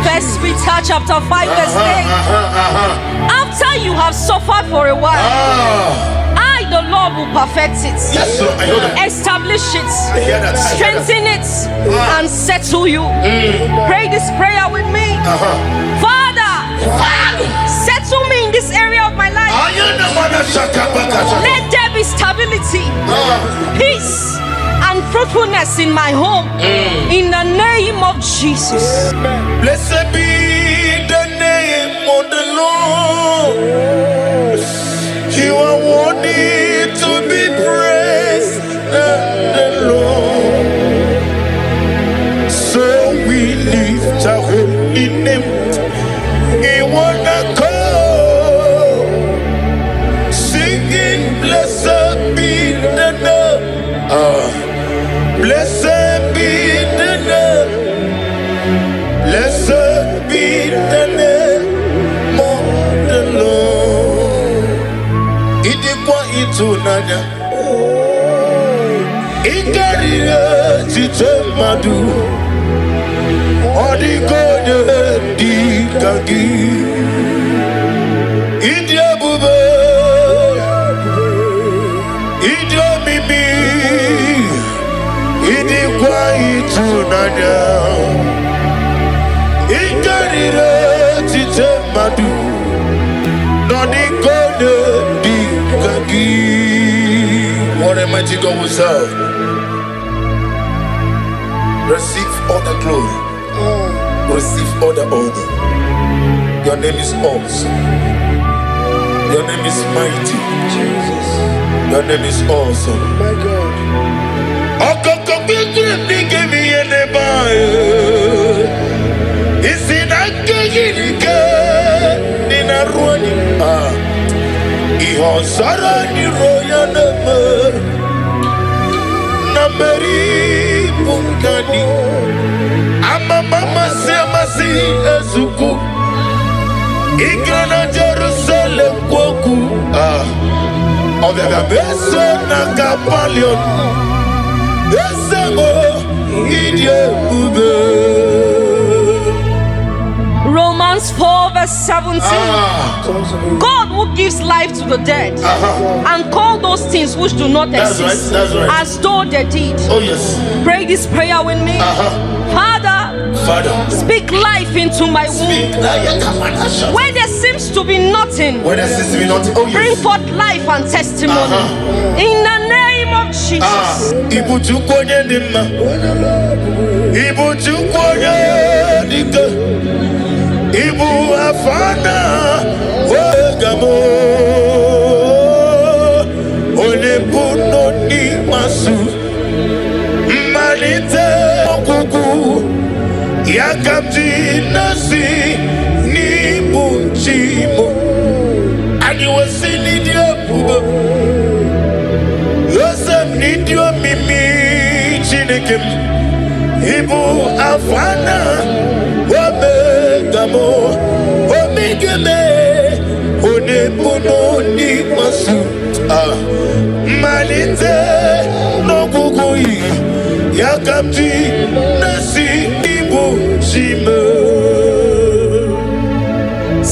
First Peter chapter 5 verse 8. After you have suffered for a while, I, the Lord, will perfect it. Yes, sir. I know that. Establish it. I hear that. Strengthen it and settle you. Pray this prayer with me. Father, settle me in this area of my life. Let there be stability, peace, and fruitfulness in my home. In the name of Jesus. Blessed be the name of the Lord. You are worthy to be praised, the Lord. So we lift our holy name. We wanna go singing, blessed be the name. Blessed be the name. Blessed be the name of the Lord. Idikwa itunanya. Ikarire chitemadu. Odikode dikagi. Idiabube. Idiomimi. Idikwa itunanya. Ikarire chitemadu. Nodikode dikagi. What a mighty God we serve. Receive all the glory. Receive all the honor. Your name is awesome. Your name is mighty. Jesus. Your name is awesome. My God. Mama semasi ezuku Igana Jerusalem kwoku Ovega beso na kapalion Esemo idye ube Romans 4 verse 17. God who gives life to the dead and call those things which do not exist that's right. as though they did. Oh yes. Pray this prayer with me. Father, speak life into my womb. Where there seems to be nothing, When there seems to be nothing. Oh bring yes. forth life and testimony. In the name of Jesus. Ibu chukwoye nima. Ibu chukwoye dike. Ibu afana wegamo. Olepuno ni masu. Malite okuku. Yakamti nasi ni bunchimo. Aniwasi ni diapubo. Yosef ni dio mimi chinekem. Ibu afana wabegamo. Omigeme onepuno ni masu. Malite no kukui. Yakamti nasi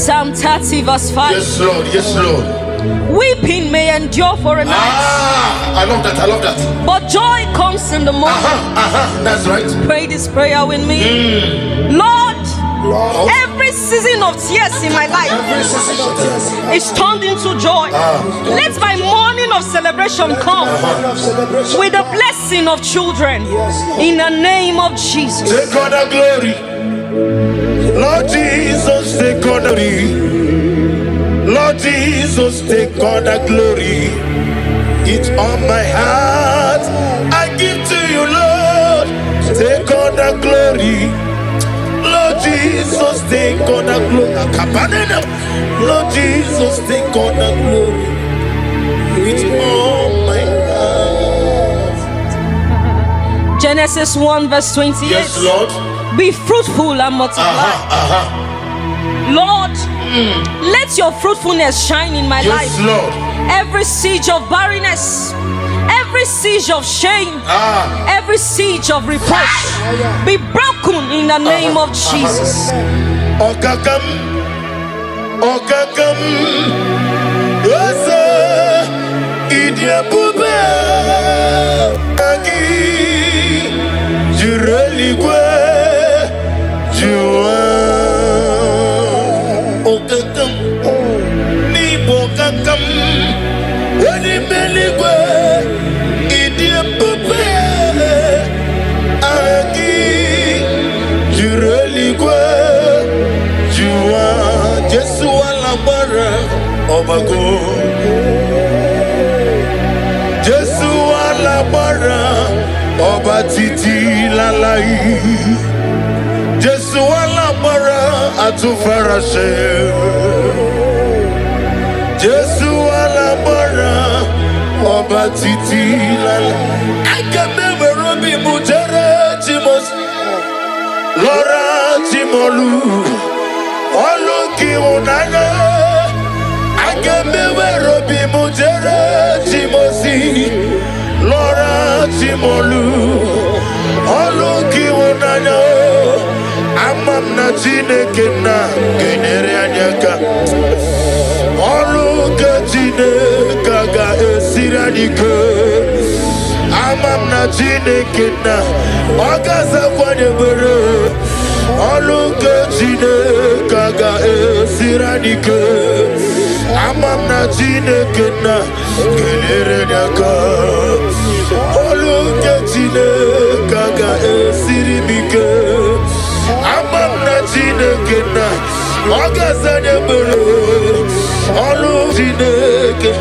Psalm 30 verse 5. Yes, Lord. Yes, Lord. Weeping may endure for a night, I love that. I love that. but joy comes in the morning. That's right. Pray this prayer with me. Lord, every season of tears in my life is turned into joy. Let my morning of celebration come with the blessing of children. In the name of Jesus. Take all the glory. Lord Jesus, take all the glory. Lord Jesus, take all the glory. It's on my heart. I give to you, Lord. Take all the glory. Lord Jesus, take on the glory. Lord Jesus, take on the glory. With all my heart. Genesis 1 verse 28. Yes, Lord. Be fruitful and multiply. Lord, let your fruitfulness shine in my life. Yes, Lord. Every siege of barrenness, every siege of shame, every siege of reproach be broken in the name of Jesus. Okakam, Okakam, Osa, Idia Pube, Aki, Jureligwe, Jua, Okakam, Nibo Kakam, Wadimeligwe, Idia Pube, Aki, Jureligwe. Jesu alabara obago. Jesu alabara oba titi lalai. Jesu alabara atufarashe. Jesu alabara oba titi lalai. I can never be mutere timos. Lora timolu. Oluki unana, agemewe robi mujere timosi, Lora timolu. Oluki unana, amamna chineke na genere anyaka. Oluke chineke ga esiranike, amamna chineke na okaza kwanebere. Oluke chineke ga esiranike, amamna chineke na genere nyaka. Oluke chineke ga esirimike, amamna chineke na okaza nyebere. Oluke chineke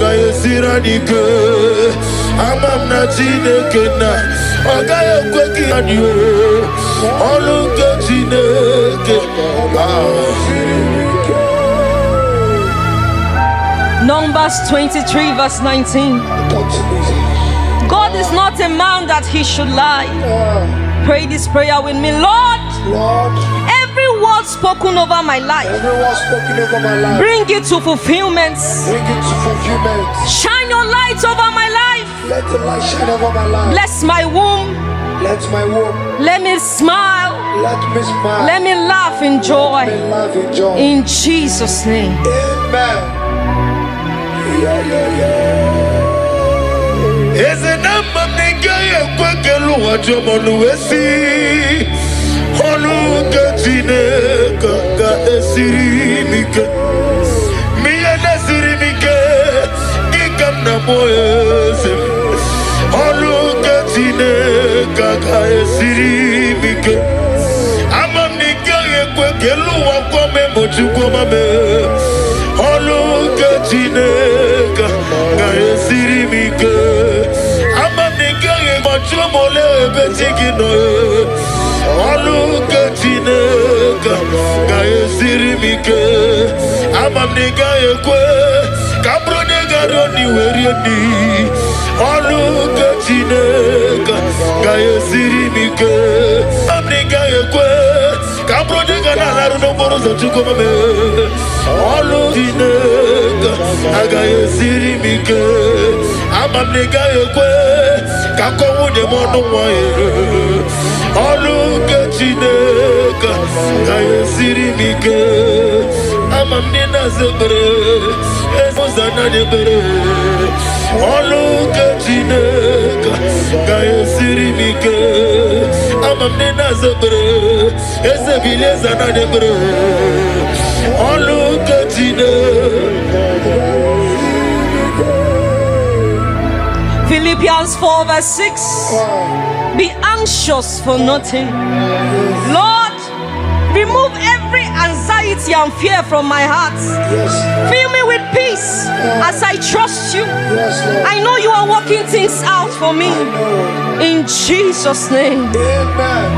ga esiranike, amamna chineke na okaza kwekianyo. Oluke chineke. Numbers 23 verse 19. God is not a man that he should lie. Pray this prayer with me. Lord, every word spoken over my life, bring it to fulfillment. Shine your light over my life. Let the light shine over my life. Bless my womb. Let my womb. Let me smile. Let me smile. Let me laugh in joy. Let me laugh in joy. In Jesus' name. Amen. Eze namba mnengaye kwekelu wajomonu esi. Oluke chineke ga esirimike. Miye nesirimike, ikam na moyeze. Oluke chineke ga esirimike. Amamnengaye kwekelu wakome mochukwamame. Oluke chineke ga esirimike. Amamnengaye mochumole betigino. Oluke chineke ga esirimike. Amamnengaye kwe kabrone ga roni werieni. Oluke chineke ga esirimike. Amamnengaye kwe kabrone ga nalaru no borozo chukwamame. Oluke chineke ga esirimike. Amamnengaye kwe kakowude mono mwaye. Oluke chineke ga esirimike. Amamnena zebre ezozana nebere. Oluke chineke ga esirimike. Amamnena zebre ezebileza na nebere. Oluke chineke. Philippians 4 verse 6. Be anxious for nothing. Lord, remove every anxiety and fear from my heart. Fill me with peace as I trust you. I know you are working things out for me. In Jesus' name. Amen.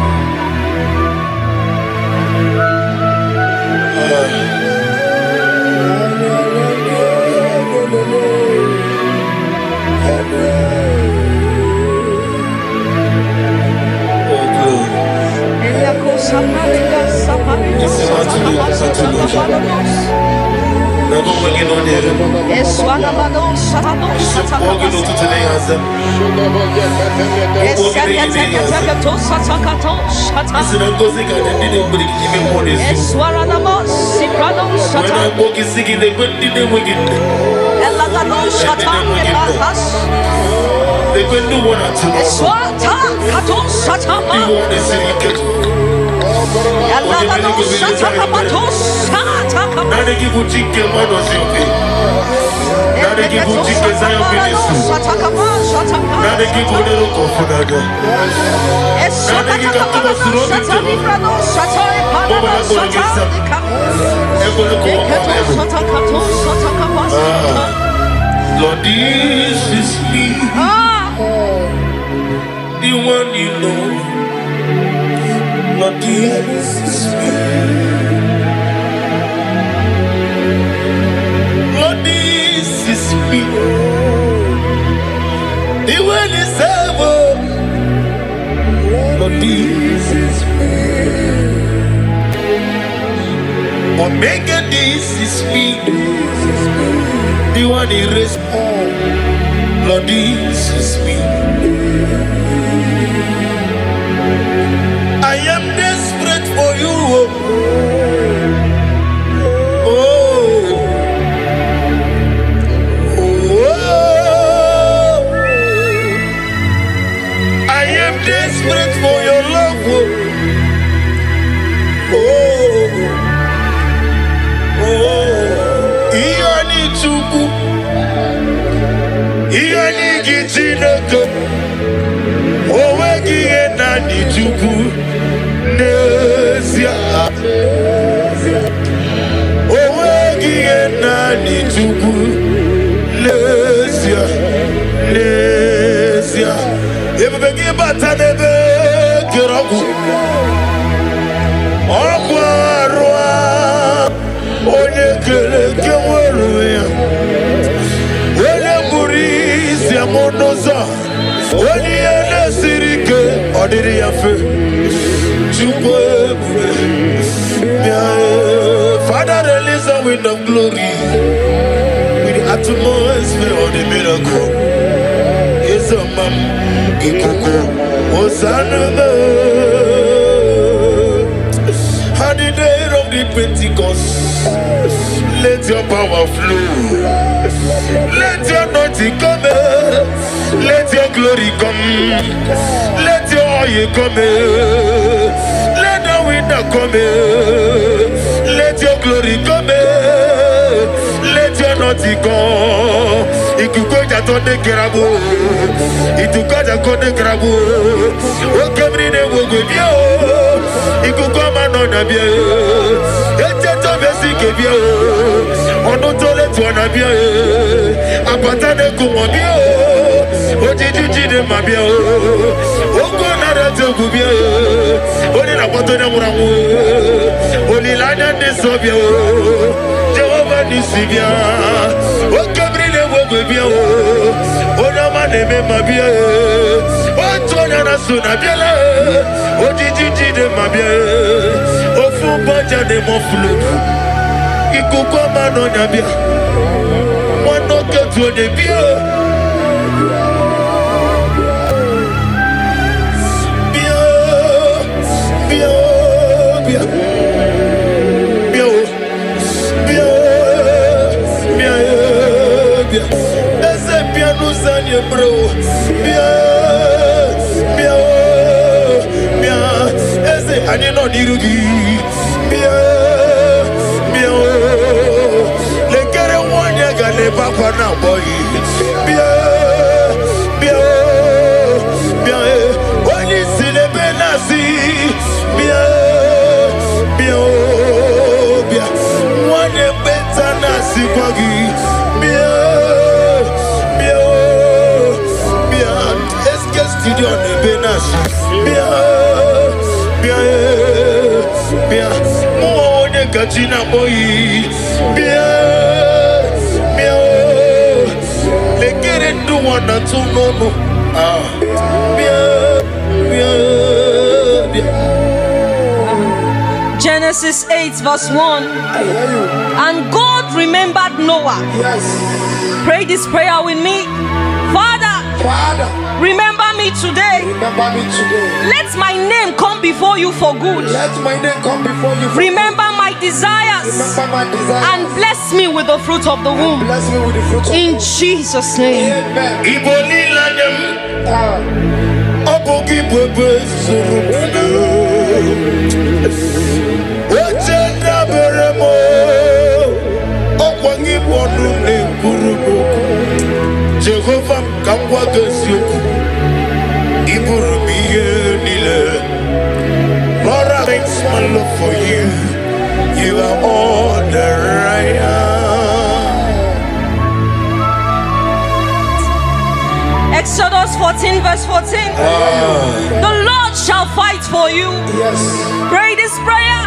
Never working on it. It's walking to today, answer. When I'm walking, singing, they went in the wicked. They went to one or two. You want to see it. Now they give you chicken, man, or something. Now they give you chicken, Zion ministry. Now they give you little comfort. Now they give you too much to rub it. Mama, I'm going to get some. I'm going to go up. Lord, this is me. The one you know. Lord, this is me. Lord, this is me. The one is ever. Lord, this is me. Omega, this is me. The one he raised. Lord, this is me. I am desperate for you. Oh, oh, I am desperate for your love. Oh, oh, I need to go. I need to go. Oh, I need to go. Nesia, oh, again, I need to go. Nesia, Nesia, if we begin but I never get up. Oh, you can worry. When you Maurice, Yamonoza, when you are the Sirike, or did you have Father, release a wind of glory with the atmosphere of the miracle. It's a mom, Hosanna. On the day of the Pentecost, let your power flow. Let your anointing come. Let your glory come. Let your oil come. Let the wind come. Let your glory come. Let your anointing come. It could go to the Kerabu. It could go to the Kerabu. Oh, come in and go with you. It could come on the beer. It's a basic beer. On the toilet, one of you. A pattern of Kumabio. What did you do, my beer? Oh, go not to Gubio. Only a bottle of Ramu. Only Lana de Sobio. Jehovah Nisivia. Oh, Gabriel Wobio. Oh, no man, my beer. Oh, Tonana Sunabiela. Oh, did you do, my beer? Oh, for Baja de Moflu. Ikukoma no Nabia. One no get to the beer. Ese piano sanye bro, ese ani no dirugi, le kere wanya gane papa na boy, wani sile benasi, wani beta nasi kwagi. Studio de Benache, bien, moi de Gachina boy, bien, les guerres du monde à tout moment, bien. Genesis 8 verse 1. I hear you. And God remembered Noah. Yes. Pray this prayer with me. Father, remember me today. Remember me today. Let my name come before you for good. Let my name come before you. Remember my desires. Remember my desires. And bless me with the fruit of the womb. Bless me with the fruit of In the womb. Jesus' name. Amen. Jehovah kangwa gesyoku iburu miye nile. Lord, I thank my love for you. You are all that I am. Exodus 14 verse 14. The Lord shall fight for you. Yes. Pray this prayer.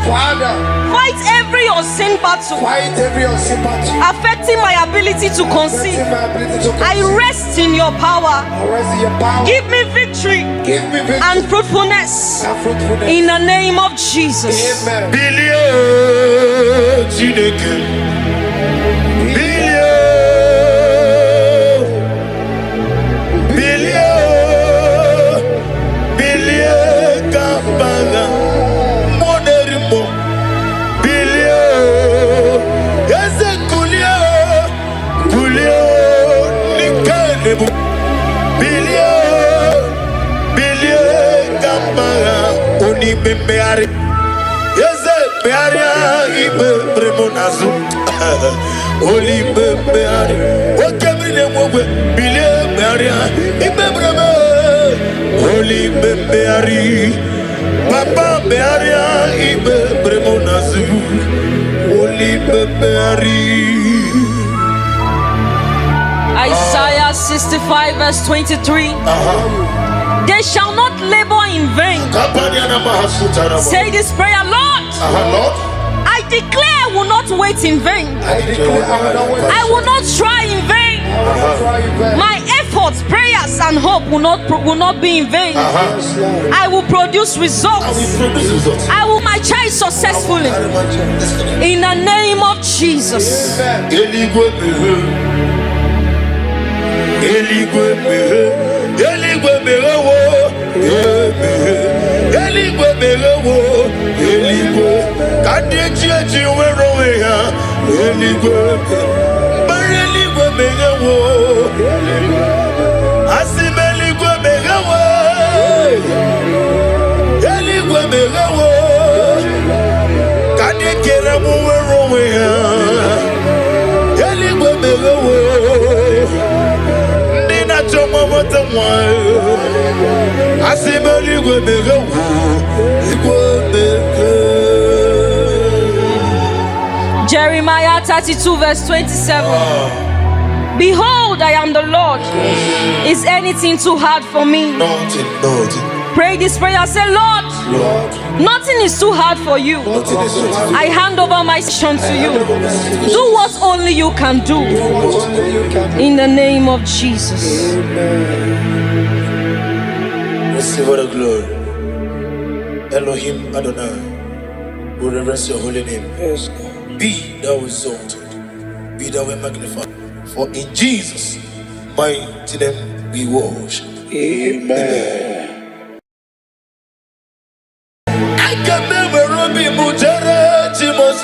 Father, fight every unseen battle Fight every unseen battle. affecting my ability to conceive. I rest in your power. Rest in your power. Give me victory Give me victory and fruitfulness and fruitfulness. in the name of Jesus. Amen. Bilio Chineke. Bilio. Bilio. Bilio Kabaga. Moderimo. Bilio. Eze Kulio. Kulio Nikanebu. Bilio. Bilio Kabaga. Oni Bembeari. Yeze bearia ibe premonazu oli beari okemine mogwe bile bearia ibe breme oli beari papa bearia ibe premonazu oli beari. Isaiah 65 verse 23. They shall not labor in vain. Say this prayer, Lord. Lord, I declare I will not wait in vain. I declare I will not wait. I will not try in vain. I will not try in vain. My efforts, prayers, and hope will not be in vain. Yes, Lord. I will produce results. produce results. I will my child successfully. In the name of Jesus. Amen. Eligwe mehe, eligwe mehe, eligwe mehe wo, mehe, eligwe mehe wo, eligwe. Kade chichi wero ya, eligwe, bare eligwe mehe wo, asime eligwe mehe wo, eligwe mehe wo. Kade kera mu wero ya. Eligwe mehe wo, nina chomo wote mwa. Asime eligwe mehe wo, eligwe mehe. Jeremiah 32 verse 27. Behold, I am the Lord. Is anything too hard for me? Nothing. Pray this prayer. Say, Lord, nothing is too hard for you. I hand over my mission to you. Do what only you can do. In the name of Jesus. Receive all the glory. Elohim Adonai, we reverence your holy name. Yes, God. Be thou exalted, be thou magnified. For in Jesus' mighty name we worship. Amen. I can never be Mujere Timos,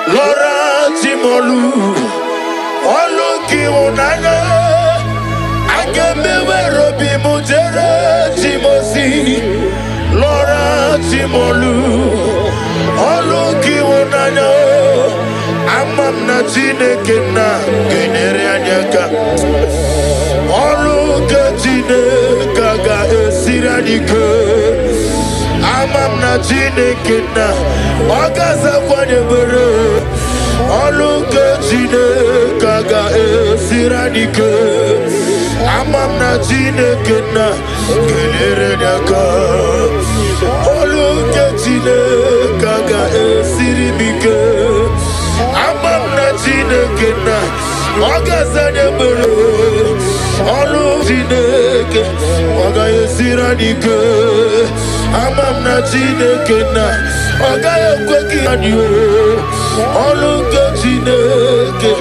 Laura Timolu, Oluki Unana. I can never be Mujere Timosi, Laura Timolu, Oluki Unana. Amam na Chineke na genere anyaka. Oluki Chineke ga esiranike. Amam na Chineke na ọgaza kwadebere. Oluke Chineke ga esiranike. Amam na Chineke na genere anyaka. Oluke Chineke ga esirimike. Amam na Chineke na ọgaza debere. Olu Chineke ọga esiranike. Amam na Chineke na ọ gaghị ekwe gị anyị ọrụ nke Chineke.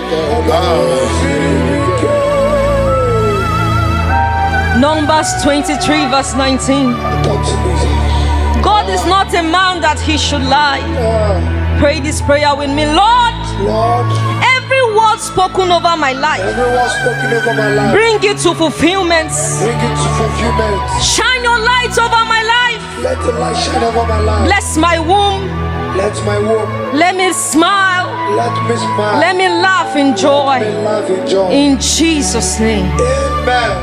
Numbers 23 verse 19. God is not a man that he should lie. Pray this prayer with me. Lord, every word spoken over my life, bring it to fulfillment. Shine your light over my life. Let the light shine over my life. Bless my womb. Let my womb. Let me smile. Let me smile. Let me laugh in joy. Let me laugh in joy. In Jesus' name. Amen.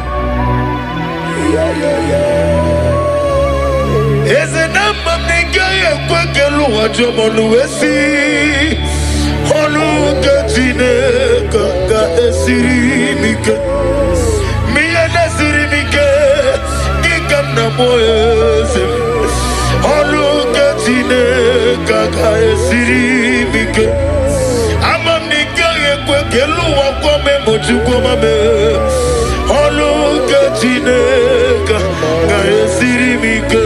Eze na mmanenge ekwekelu wajomonu esi olu nke Chineke ga esiri mike miye nesiri mike dịka nna m eze olu nke Chineke ga esiri mike amamnike ekwekelu wakome mochukwomame olu nke Chineke ga esiri mike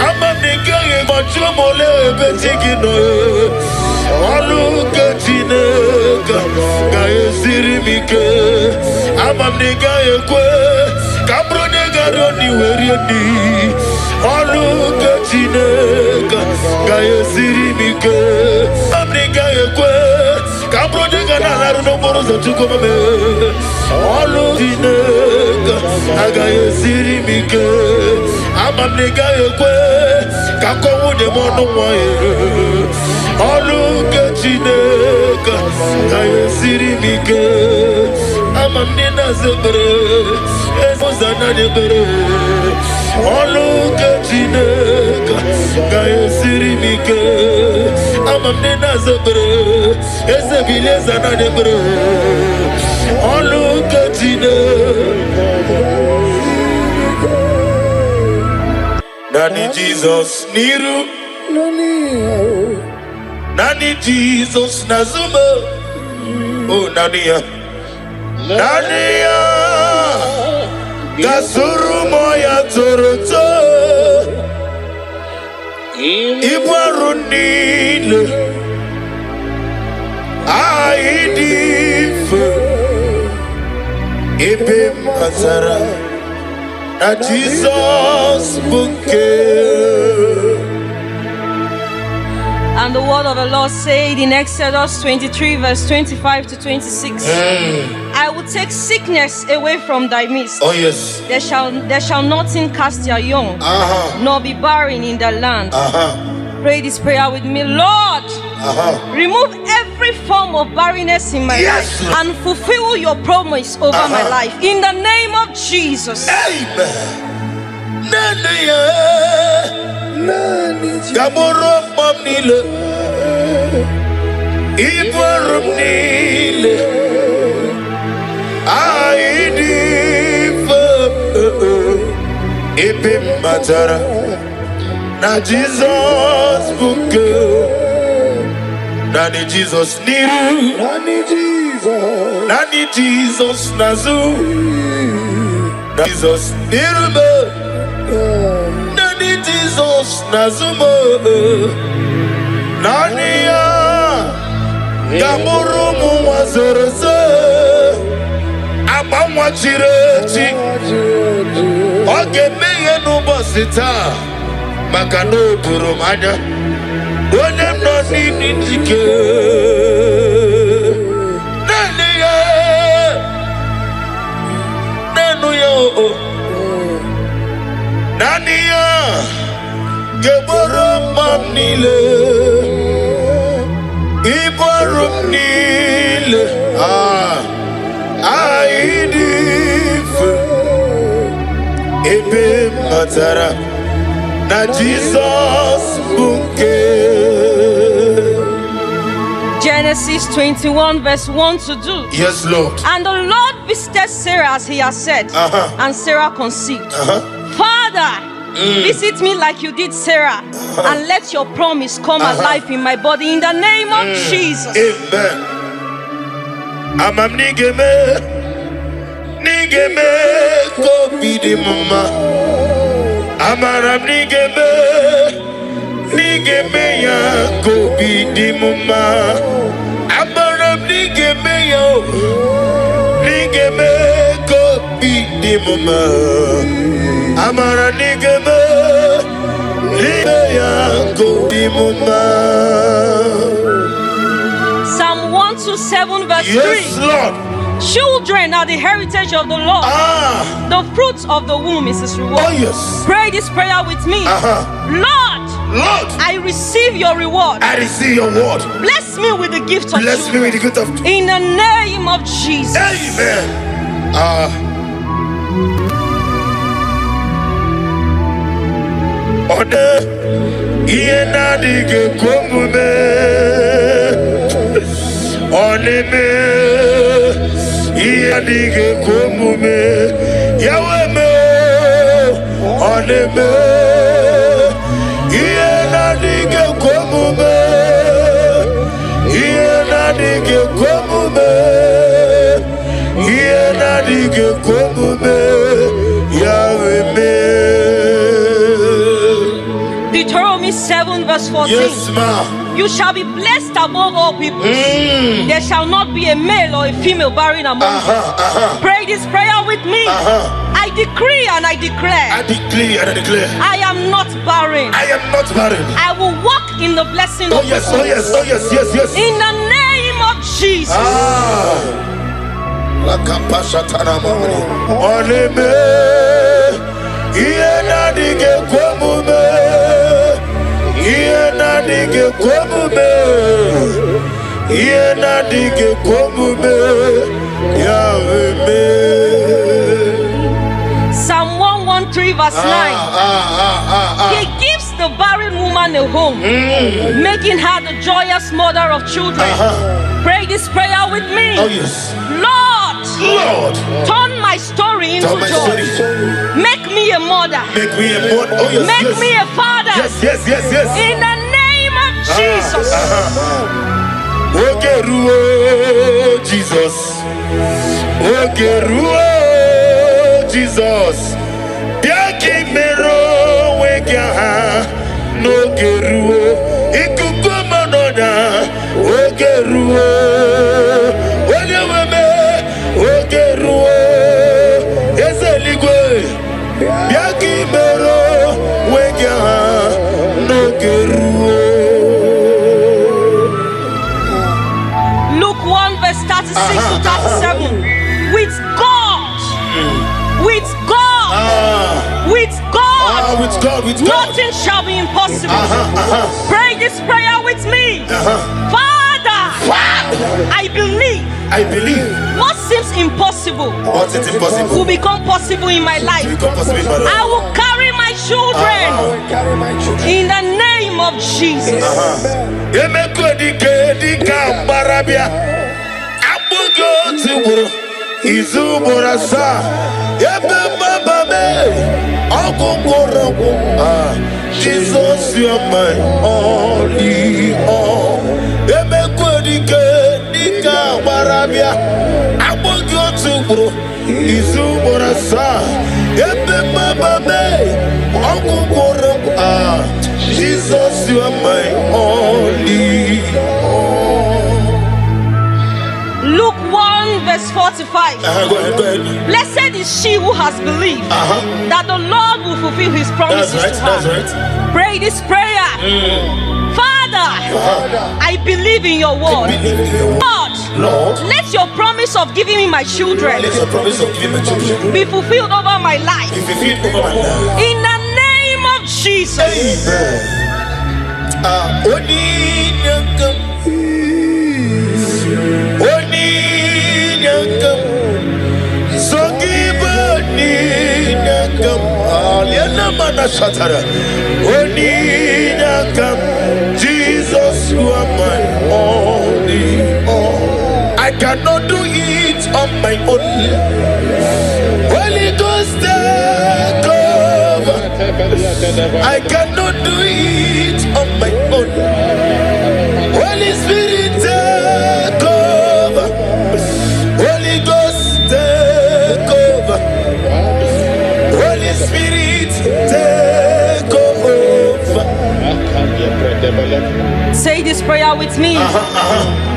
amamnike mochumole betigino olu nke Chineke ga esiri mike amamnike ekwe kabronye garoni werieni olu nke Chineke ga esiri mike amamnike ekwe kabronye ganalaru n'okporo ụzọ chukwumame olu Chineke aga esiri mike amamnike ekwe ka kọwunye m ọnụ nwanyị olu nke Chineke ga esiri mike amamnike na-azebere ezozana n'ebere olu nke Chineke ga esiri mike amamnike na-azebere ezebilezana n'ebere olu nke Chineke. Nani Jesus niru, Nani Jesus nazuma, oh Nania, Nania, Gasuru moya toroto, Ibarunile, Aidif, Ibim Azara. Na Jesus bouquet. And the word of the Lord said in Exodus 23 verse 25 to 26. I will take sickness away from thy midst. Oh yes. There shall nothing cast their young, nor be barren in the land. Pray this prayer with me. Lord, remove every form of barrenness in my life and fulfill your promise over my life. In the name of Jesus. Amen. Gamoro mamnile, Ibarum nile, Aidifa, Ibim matara. Na Jesus bouquet, Nani Jesus niru, Nani Jesus nazu, Nani Jesus nirume, Nani Jesus nazumo, Nani ya gamurumu wazoreze, abamwa chirechi, oge meye nubosita. Maka no duru manya onye m nọ n'ime njike naanị ya naanị ya naanị ya ga-egboro mma m niile ibu ọrụ m niile anyị dị mfe ebe m batara na Jesus bouquet. Genesis 21 verse 1 to 2. Yes, Lord. And the Lord visited Sarah as he has said, and Sarah conceived. Father, visit me like you did Sarah, and let your promise come alive in my body in the name of Jesus. Amen. Amam nigeme ko bidi mama. Amaram nigeme ya gobi dimuma. Amaram nigeme gobi dimuma. Amaram nigeme ya gobi dimuma. Psalm 127 verse 3. Yes, Lord. Children are the heritage of the Lord. The fruits of the womb is his reward. Oh yes. Pray this prayer with me. Lord, I receive your reward. I receive your word. Bless me with the gift of Bless me with the gift of. in the name of Jesus. Amen. Ode iena dige komume. Oneme iena dige komume. Yaweme oneme iena dige komume. Iena dige komume. Iena dige komume. Yaweme. Deuteronomy 7 verse 14. Yes, ma'am. You shall be blessed above all people. There shall not be a male or a female barren among you. Pray this prayer with me. I decree and I declare. I decree and I declare. I am not barren. I am not barren. I will walk in the blessing Oh of yes, the oh yes, oh yes, yes, yes. in the name of Jesus. Oneme iena dige komume. Iena dige komume. Iena dige komume. Yahweh. Psalm 113 verse 9. He gives the barren woman a home, making her the joyous mother of children. Pray this prayer with me. Oh yes. Lord, turn my story into Tell my joy. story. Make me a mother. Make me a board. Oh yes, Make yes. me a father. Yes, yes, yes, yes. In the name of Jesus. Ogeruo Jesus. Ogeruo Jesus. Biaki mero wega no geruo. Ikuku manoda. Ogeruo. Onyeweme. Ogeruo. Ezeligwe. Biaki mero wega no geruo. Luke 1 verse 36 to 37. With God, with God, with God, With God, with God. nothing shall be impossible. Pray this prayer with me. Father, I believe I believe what seems impossible what is impossible will become possible in my life. become possible in my life. I will carry my children Carry my children. in the name of Jesus. Emekodi dika barabia. Abugo tiburu. Izubura sa. Ebe baba me. Ogungoro. Jesus, you are my only all. Emekodi dika barabia. Abugo tiburu. Izubura sa. Ebe baba me. Ogungoro. Jesus, you are my only all. Luke 1 verse 45. Go ahead, go ahead. Blessed is she who has believed that the Lord will fulfill his promises That's right, to her. that's right. Pray this prayer. Father, I believe in your word. Lord, Let your promise of giving me my children let your promise of giving my children be fulfilled over my life. be fulfilled over my life. In the name of Jesus. Oni nyangam, so give oni nyangam, aliena mana shatara. Oni nyangam, Jesus, you are my only all. I cannot do it on my own. Holy Ghost, take over. I cannot do it on my own. Holy Spirit, take over. Holy Ghost, take over. Holy Spirit, take Say this prayer with me.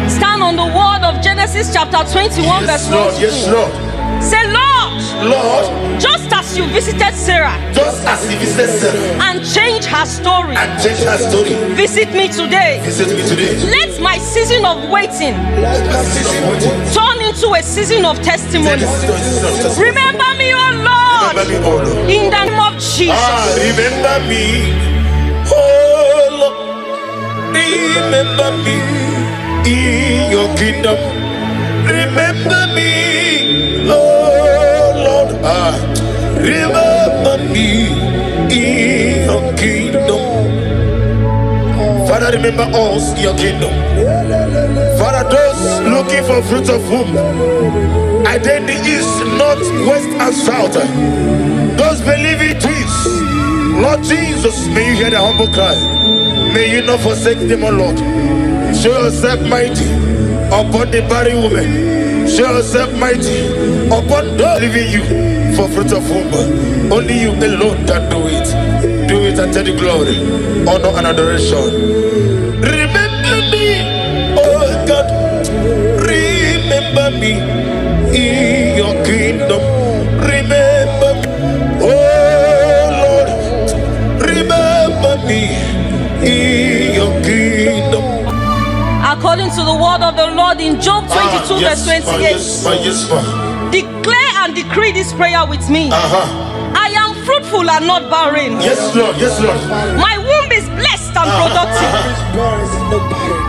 Stand on the word of Genesis chapter 21 verse 1. Yes, Lord. Say, Lord, just as you visited Sarah just as he visited Sarah and changed her story, and changed her story, visit me today. visit me today. Let my season of waiting Let my season of waiting turn into a season of testimony. Remember me, oh Lord, Remember me, oh Lord. in the name of Jesus. Remember me, oh Lord. Remember me in your kingdom. Remember me, oh Lord. Remember me in your kingdom. Father, remember us in your kingdom. Father, those looking for fruit of womb, either in the east, north, west, and south, those believing twins, Lord Jesus, may you hear the humble cry. May you not forsake them, O Lord. Show yourself mighty upon the barren woman. Show yourself mighty upon those leaving you for fruit of womb. Only you alone can do it. Do it and take the glory, honor, and adoration. Remember me, oh God. Remember me in your kingdom. Remember, oh Lord. Remember me in your kingdom. According to the word of the Lord in Job 22 verse 28. Yes, ma. Declare and decree this prayer with me. I am fruitful and not barren. Yes, Lord. Yes, Lord. My womb is blessed and productive.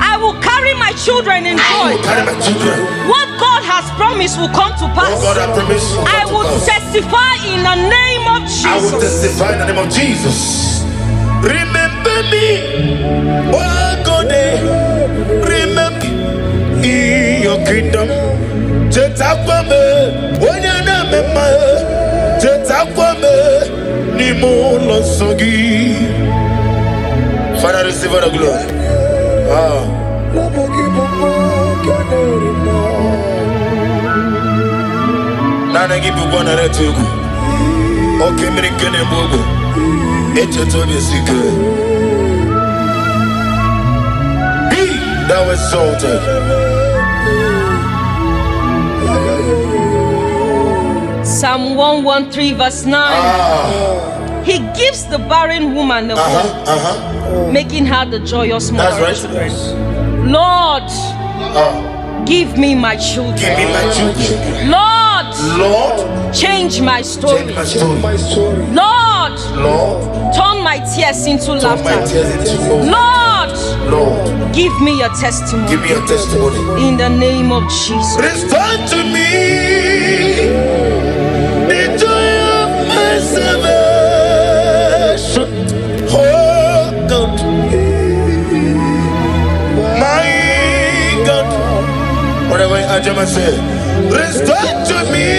I will carry my children in joy. Carry my children. What God has promised will come to pass. Oh God, I promise. I will testify in the name of I will Jesus. testify in the name of Jesus. Remember me, oh God. Remember in your kingdom. Chetakwame, onyanamema. Chetakwame, nimolosogi. Father, receive all the glory. Nana give you one at you. Okay, me kene bogo. Eche tobe sike. Be thou exalted. Psalm 113 verse 9. He gives the barren woman a hope, making her the joyous mother of That's children. right. Lord, give me my children. Give me my children. Lord, Lord, change my story. change my story. Lord, Lord, turn my tears into turn my laughter. tears into hope. Lord, Lord, give me a testimony. give me a testimony. In the name of Jesus. Restore to me the joy of my salvation. Oh God, my God. Whatever Ajama said, restore to me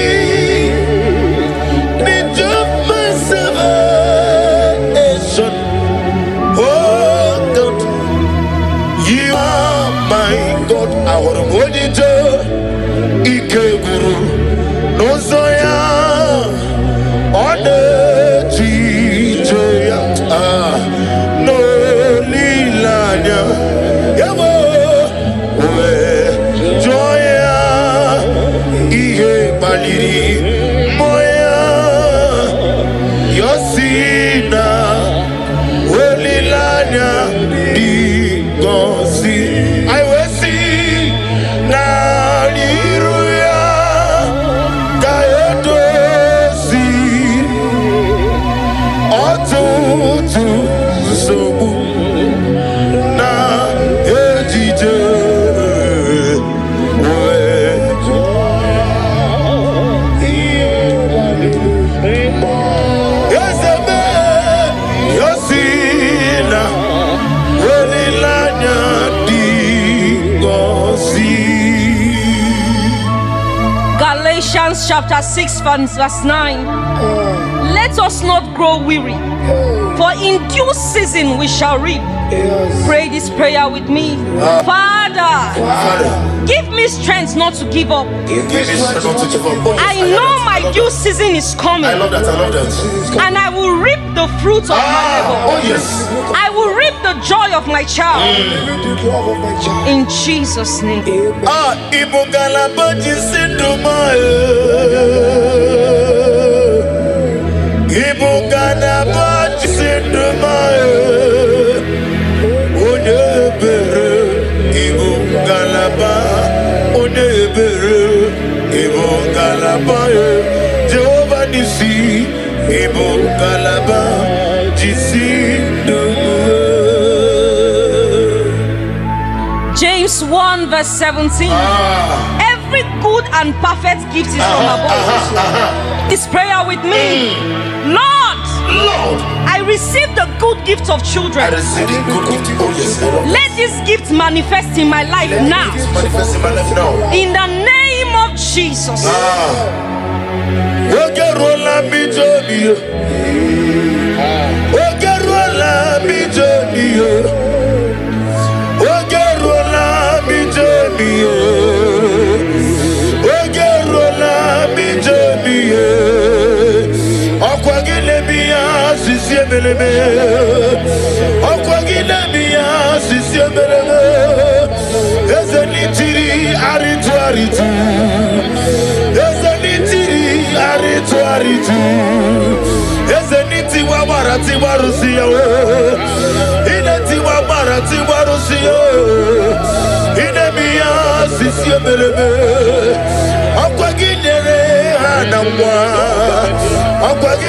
the joy of my salvation. Oh God, you are my God. I want to hold you to Ike Guru. No Zoya on the Chijoya. No Lilanya. Yabo. Joya. Ihe Baliri. Moya. Yosina. Olilanya. Digosi. I will see. Naliruya. Kayotosi. Otutu. Sobu. Na ejije. Yosebe. Yosina. Olilanya. Digosi. Galatians chapter 6 verse 9. Let us not grow weary, for in due season we shall reap. Pray this prayer with me. Father, give me strength not to give up. Give me strength not to give up. I know my due season is coming, I love that. and I will reap the fruit of my labor. Oh yes. I will reap the the joy of my child. Living the love of my child. In Jesus' name. Amen. Ibugalabaji sinduma. Ibugalabaji sinduma. Odebere. Ibugalaba. Odebere. Ibugalaba. Jehovah Nisi. Ibugalaba. Jisinduma. James 1 verse 17. Every good and perfect gift is from above. This prayer with me. Lord, I receive the good gift of children. Let this gift manifest in my life now. In the name of Jesus.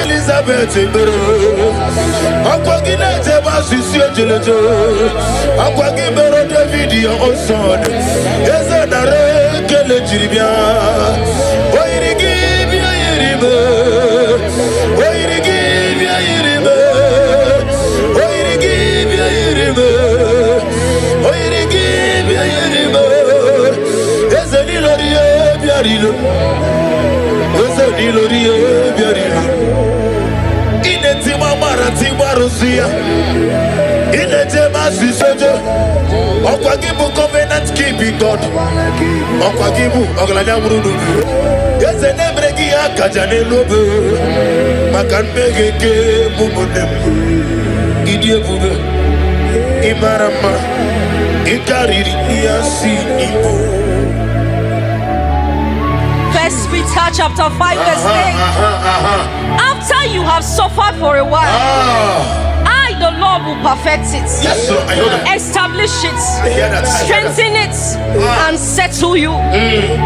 Elizabeth, David, your son. Yes, covenant keeping God. Okwagibu oglanya murudu. Yes, enebregi akajane lobe. Makanbegeke mumunem. Idiebube. Imarama. Ikariri yasi ibo. First Peter chapter 5 verse 8. After you have suffered for a while, I, the Lord, will perfect it. Yes, sir. I know that. Establish it, I hear that. strengthen it, and settle you.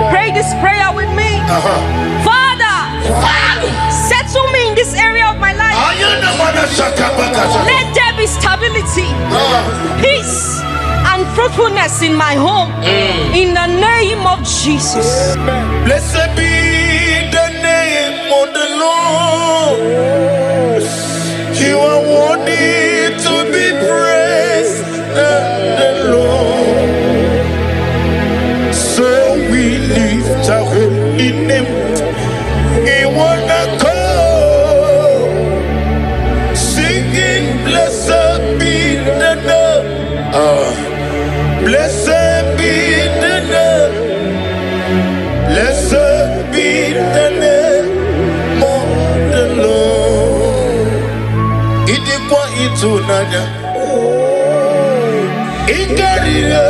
Pray this prayer with me. Father, settle me in this area of my life. Let there be stability, peace, and fruitfulness in my home. In the name of Jesus. Blessed be the name of the Lord. You are worthy to be praised, the Lord. So we lift our holy name. In one accord, singing, blessed be the name. Blessed be the name. Blessed be the name of the Lord. Idikwa itunanya. Ikarire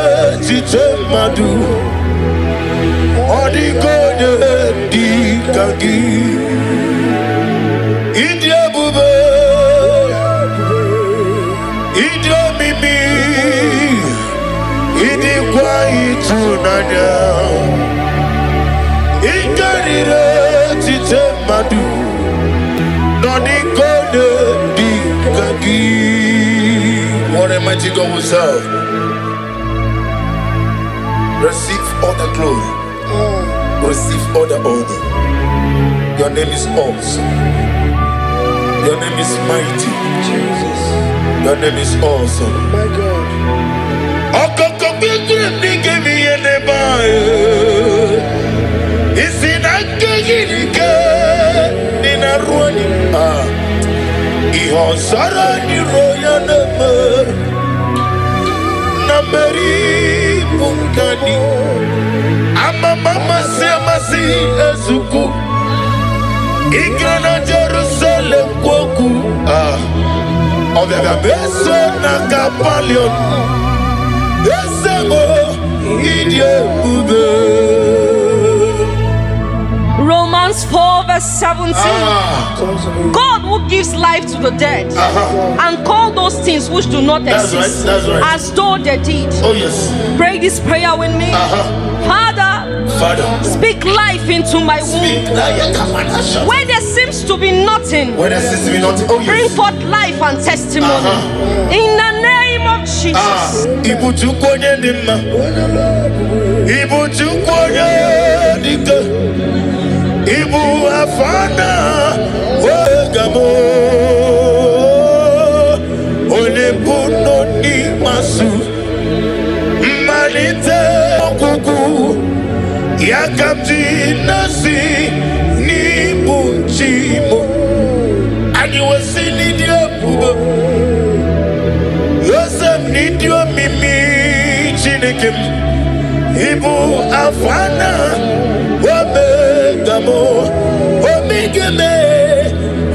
chitemadu. Odigode dikagi. Idiabube. Idiomimi. Idikwa itunanya. Ikarire chitemadu. Odigode dikagi. What a mighty God we serve. Receive all the glory. Receive all the honor. Your name is awesome. Your name is mighty. Jesus. Your name is awesome. My God. Mama semasi ezuku Igrana Jerusalem kwoku Obega beso na kapalion. Esemo idie ube. Romans 4 verse 17. God who gives life to the dead and call those things which do not exist That's right. as though they did. Oh yes. Pray this prayer with me. Father, speak life into my womb. Where there seems to be nothing, Where there seems to be nothing. Oh bring yes. forth life and testimony. In the name of Jesus. Ibu chukwoye dimma. Ibu chukwoye dike. Ibu afana wegamo. Olebuno ni masu. Malite okuku. Yakamji nasi ni bunchimo. Ani wasini diapubo. Yosem ni dio mimi chinikim. Ibu afana wabegamo. Omigeme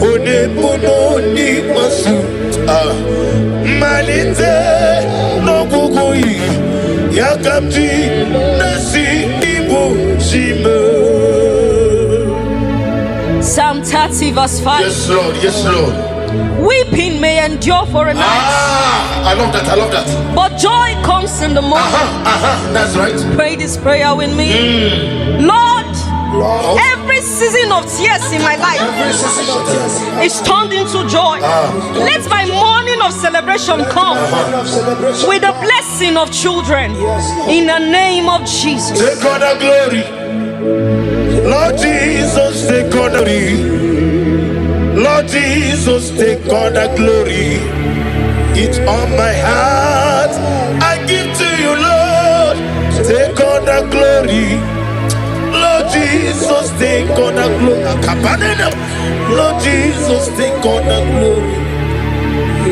onebuno ni masu. Malite no kukui. Yakamji nasi Psalm 30 verse 5. Yes, Lord. Yes, Lord. Weeping may endure for a night. I love that. I love that. But joy comes in the morning. That's right. Pray this prayer with me. Lord, every season of tears in my life is turned into joy. Let my morning of celebration come with the blessing of children. In the name of Jesus. Take all the glory. Lord Jesus, take all the glory. Lord Jesus, take all the glory. It's on my heart. I give to you, Lord. Take all the glory. Lord Jesus, take all the glory. Lord Jesus, take all the glory.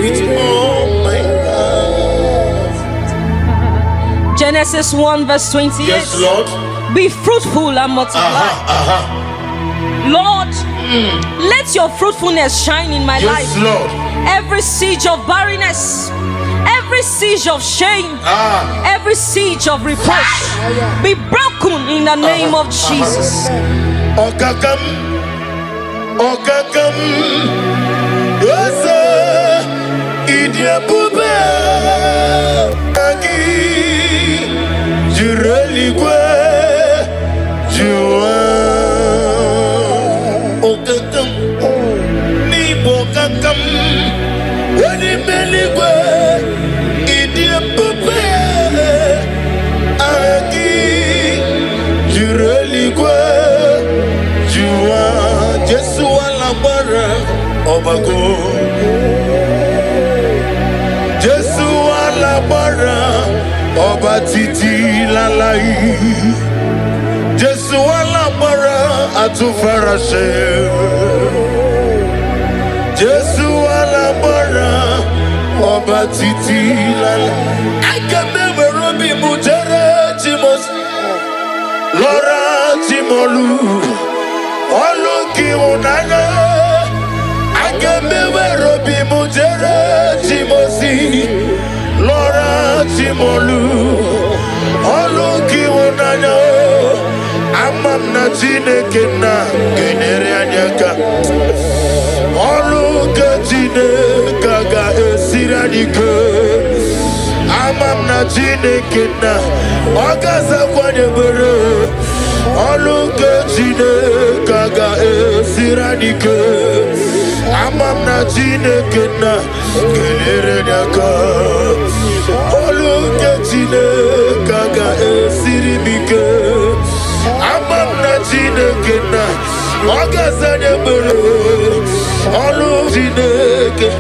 It's on my heart. Genesis 1 verse 28. Yes, Lord. Be fruitful and multiply. Lord, let your fruitfulness shine in my life. Yes, Lord. Every siege of barrenness, every siege of shame, every siege of reproach be broken in the name of Jesus. Okakam, Osa, Idia Bube, Aki, Jureligwe, Jua, Okakam, Nibo Kakam, Wadimeligwe, Idia Bube, Aki, Jureligwe, Jua, Jesu alabara, Obago. Jesu alabara, Oba titi lalai. Jesu alabara, atufarashe. Jesu alabara, Oba titi lalai. I can never robi mujere chimos. Lora chimolu, oluki unana. I can never robi mujere chimosi. Lora chimolu, oluki unana. Amam na chineke na genere anyaka. Oluka chineke ga esiradike. Amam na chineke na okaza kwanye bere. Oluka chineke ga esiradike. Amam na chineke na genere anyaka. Oluka chineke ga esiribike. Amam na chineke na okaza bere. Oluka chineke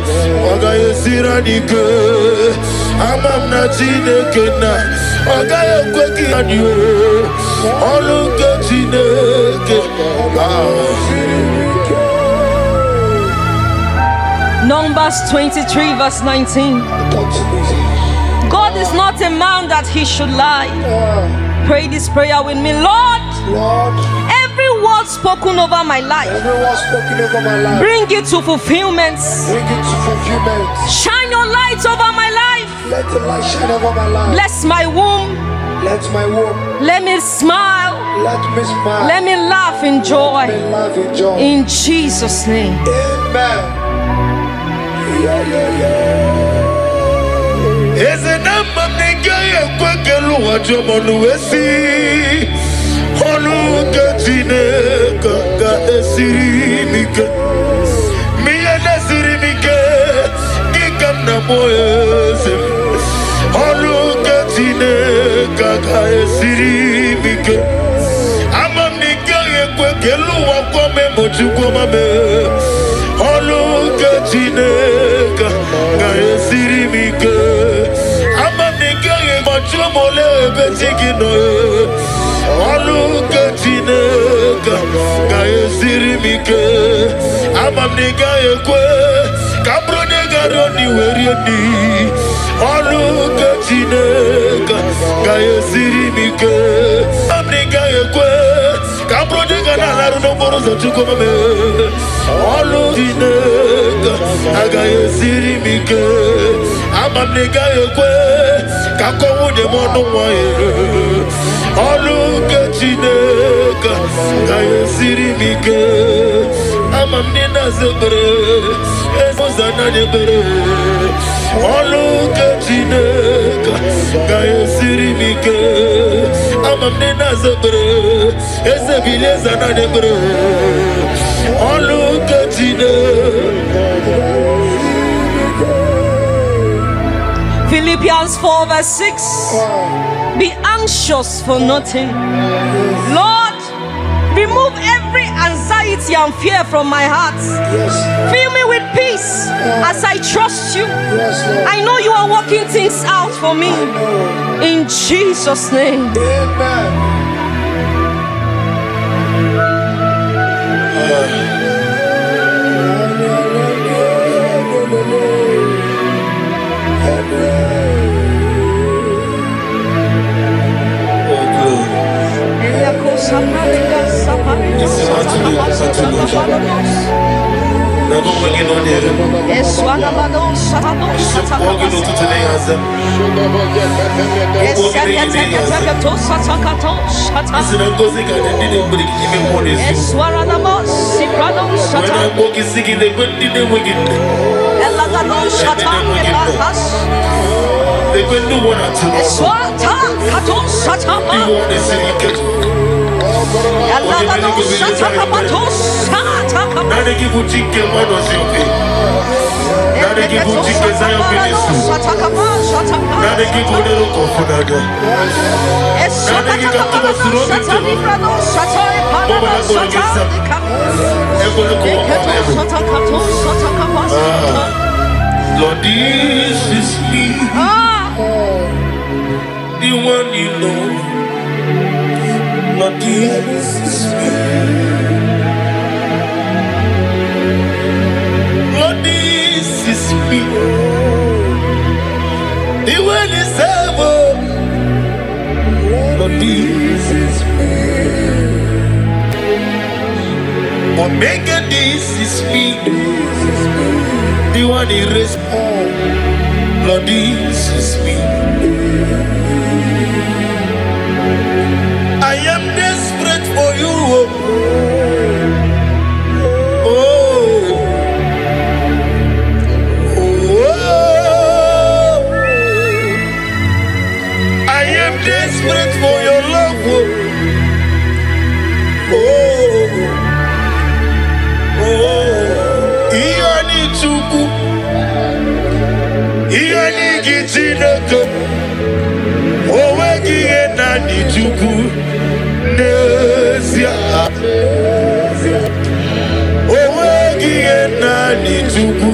ga esiradike. Amam na chineke na ogaya kweki anyo. Oluka chineke. Numbers 23 verse 19. God is not a man that he should lie. Pray this prayer with me. Lord, every word spoken over my life, bring it to fulfillment. Shine your light over my life. Let the light shine over my life. Bless my womb. Let my womb. Let me smile. Let me smile. Let me laugh in joy. Let me laugh in joy. In Jesus' name. Amen. Is it a nigga a quackle what you want to see? Holugatine Kaka Esirimika. Me and Esirimika. Gigana Moyes. Holugatine Kaka Esirimika. I'm a nigga a quackle what come to come. Holugatine Kaka Esirimika. Mole betigino Alukatineka Gaesirimike Amamniga Ekwe Kabronega Roni Weriani Alukatineka Gaesirimike Amniga Ekwe Kabronega Naruno Borosa Chukomame Alukatineka Gaesirimike Amamniga Ekwe Kako de mono moye Alukatineka Gaesirimike Amamnina zebre Ezozana debre Alukatineka Gaesirimike Amamnina zebre Ezebilezana debre Alukatineka. Philippians 4 verse 6. Be anxious for nothing. Lord, remove every anxiety and fear from my heart. Fill me with peace as I trust you. I know you are working things out for me. In Jesus' name. Lord, this is me, the one you know. Lord, this is me. Lord, this is me, the one you serve. Lord, this is me. Omega, this is me. The one he raised, Lord, this is me. I am desperate for you. Oh, oh, I am desperate for your love. Oh, oh. Iyani gitinaka Owegi enani chuku Nezia Owegi enani chuku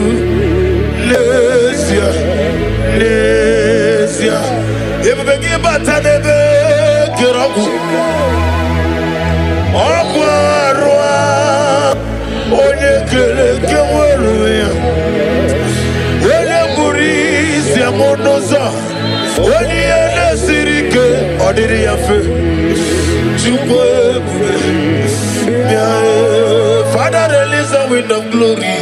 Nezia Nezia Ebebegi batanebe Kiraku Okwarwa Onye kele keweruya Monoza, when he had a sirike, or did he have Father, release a wind of glory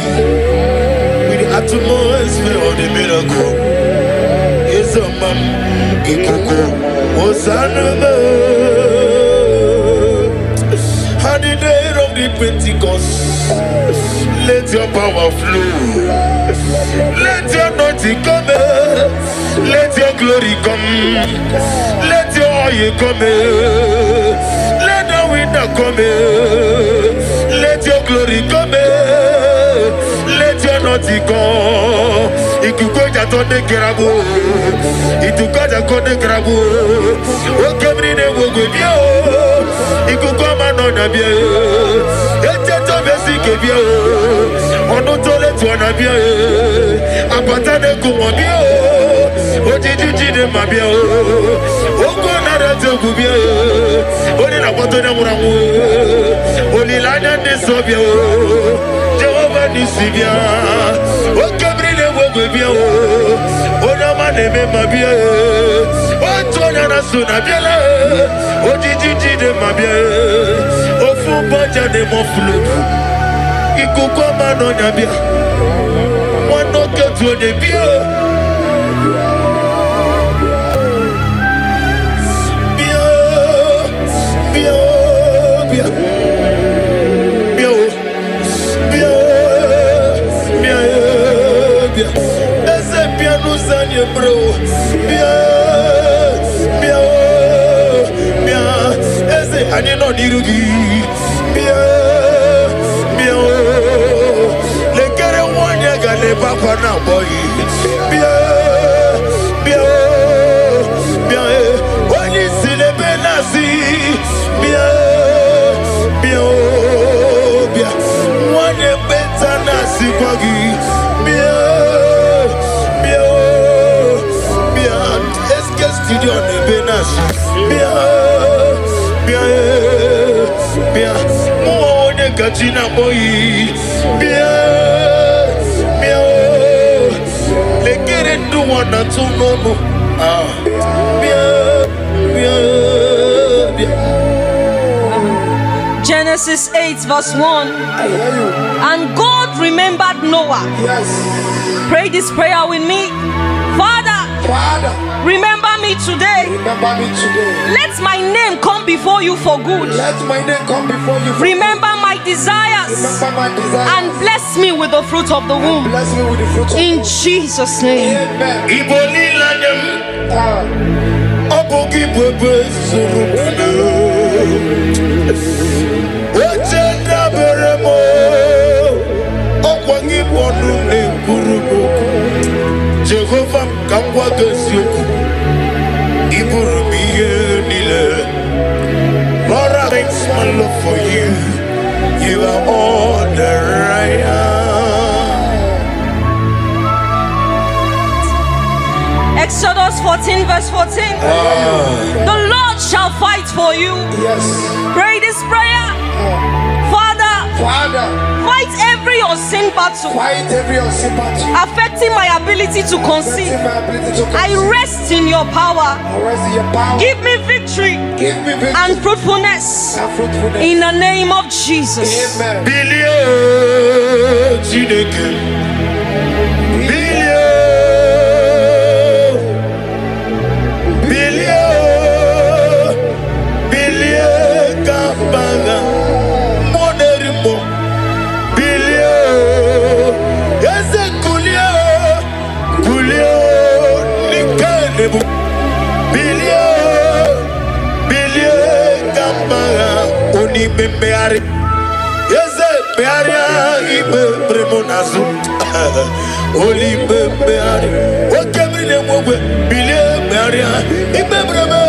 with the atmosphere of the miracle. Yes, ma'am. Ikuku, Hosanna. On the day of the Pentecost, let your power flow. Let your anointing come. Let your glory come. Let your oil come. Let the wind come. Let your glory come. Let your anointing come. Ikukoja tonde kerabu. Itukoja konde kerabu. Okemri ne wogwebio. Ikukoma no nabia. Eteto besi kebia. Ono tole tu nabia. Apatane kumobia. Ojiji de mabia. Oko na rete kubia. Oni na poto na muramu. Oni lanya de sobia. Jehovah nisibia. Okemri ne wogwebia. Ona maneme mabia. Otona na sunabia. Ojiji de mabia. Ofu banja de moflu. Ikukoma no nabia. Wano ketu de bia. Bro, ese anino dirugi, le kere wanya gale papa na boy, wani sile benasi, wani beta nasi kwagi, studio ne benas bien mo ne gajina boy bien le kere do wana to no bien Genesis 8 verse 1. And God remembered Noah. Yes. Pray this prayer with me. Father, remember me today. Remember me today. Let my name come before you for good. Let my name come before you. Remember my desires. Remember my desires. And bless me with the fruit of the womb. Bless me with the fruit of in Jesus' name. Amen. Iboli lanyam. Obogi bwebe surubana. Ochenda beremo. Okwangi bonu ne kuruboku. Jehovah kangwa gesioku. Iburumiye nile. Lord, I thanks my love for you. You are all that I am. Exodus 14 verse 14. The Lord shall fight for you. Yes. Pray this prayer. Father, fight every unseen battle. Fight every unseen battle. Affecting my ability to conceive. I rest in your power. Give me victory. And fruitfulness. In the name of Jesus. Amen. Beari, yeze bearia ibe premonazu, oli beari, okemri ne mwe bilie bearia ibe breme,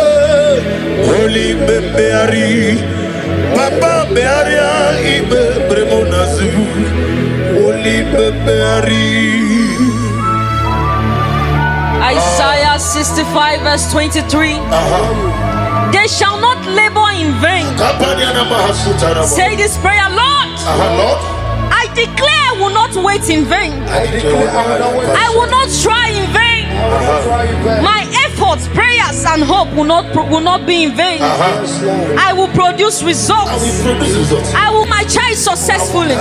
oli beari, papa bearia ibe premonazu, oli beari. Isaiah 65 verse 23. They shall not labor in vain. Say this prayer, Lord. Lord, I declare I will not wait in vain. I will not try in vain. My efforts, prayers, and and hope will not be in vain. I will produce results. I will my child successfully.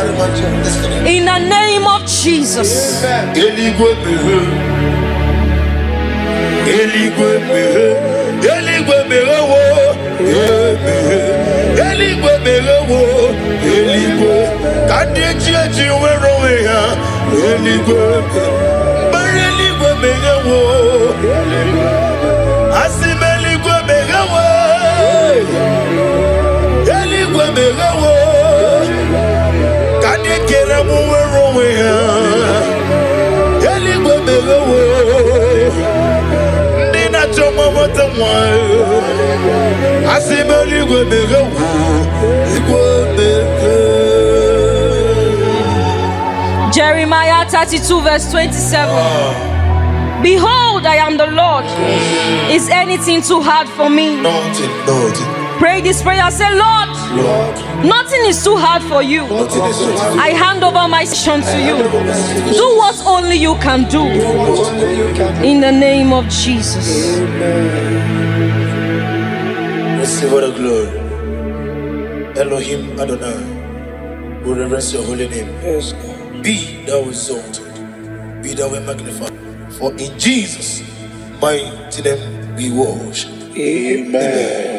In the name of Jesus. Jeremiah 32 verse 27. Behold, I am the Lord. Is anything too hard for me? Nothing. Pray this prayer. Say, Lord, nothing is too hard for you. I hand over my mission to you. Do what only you can do. In the name of Jesus. Receive all the glory. Elohim Adonai, we reverence your holy name. Yes, God. Be thou exalted, be thou magnified. For in Jesus' mighty name we worship. Amen.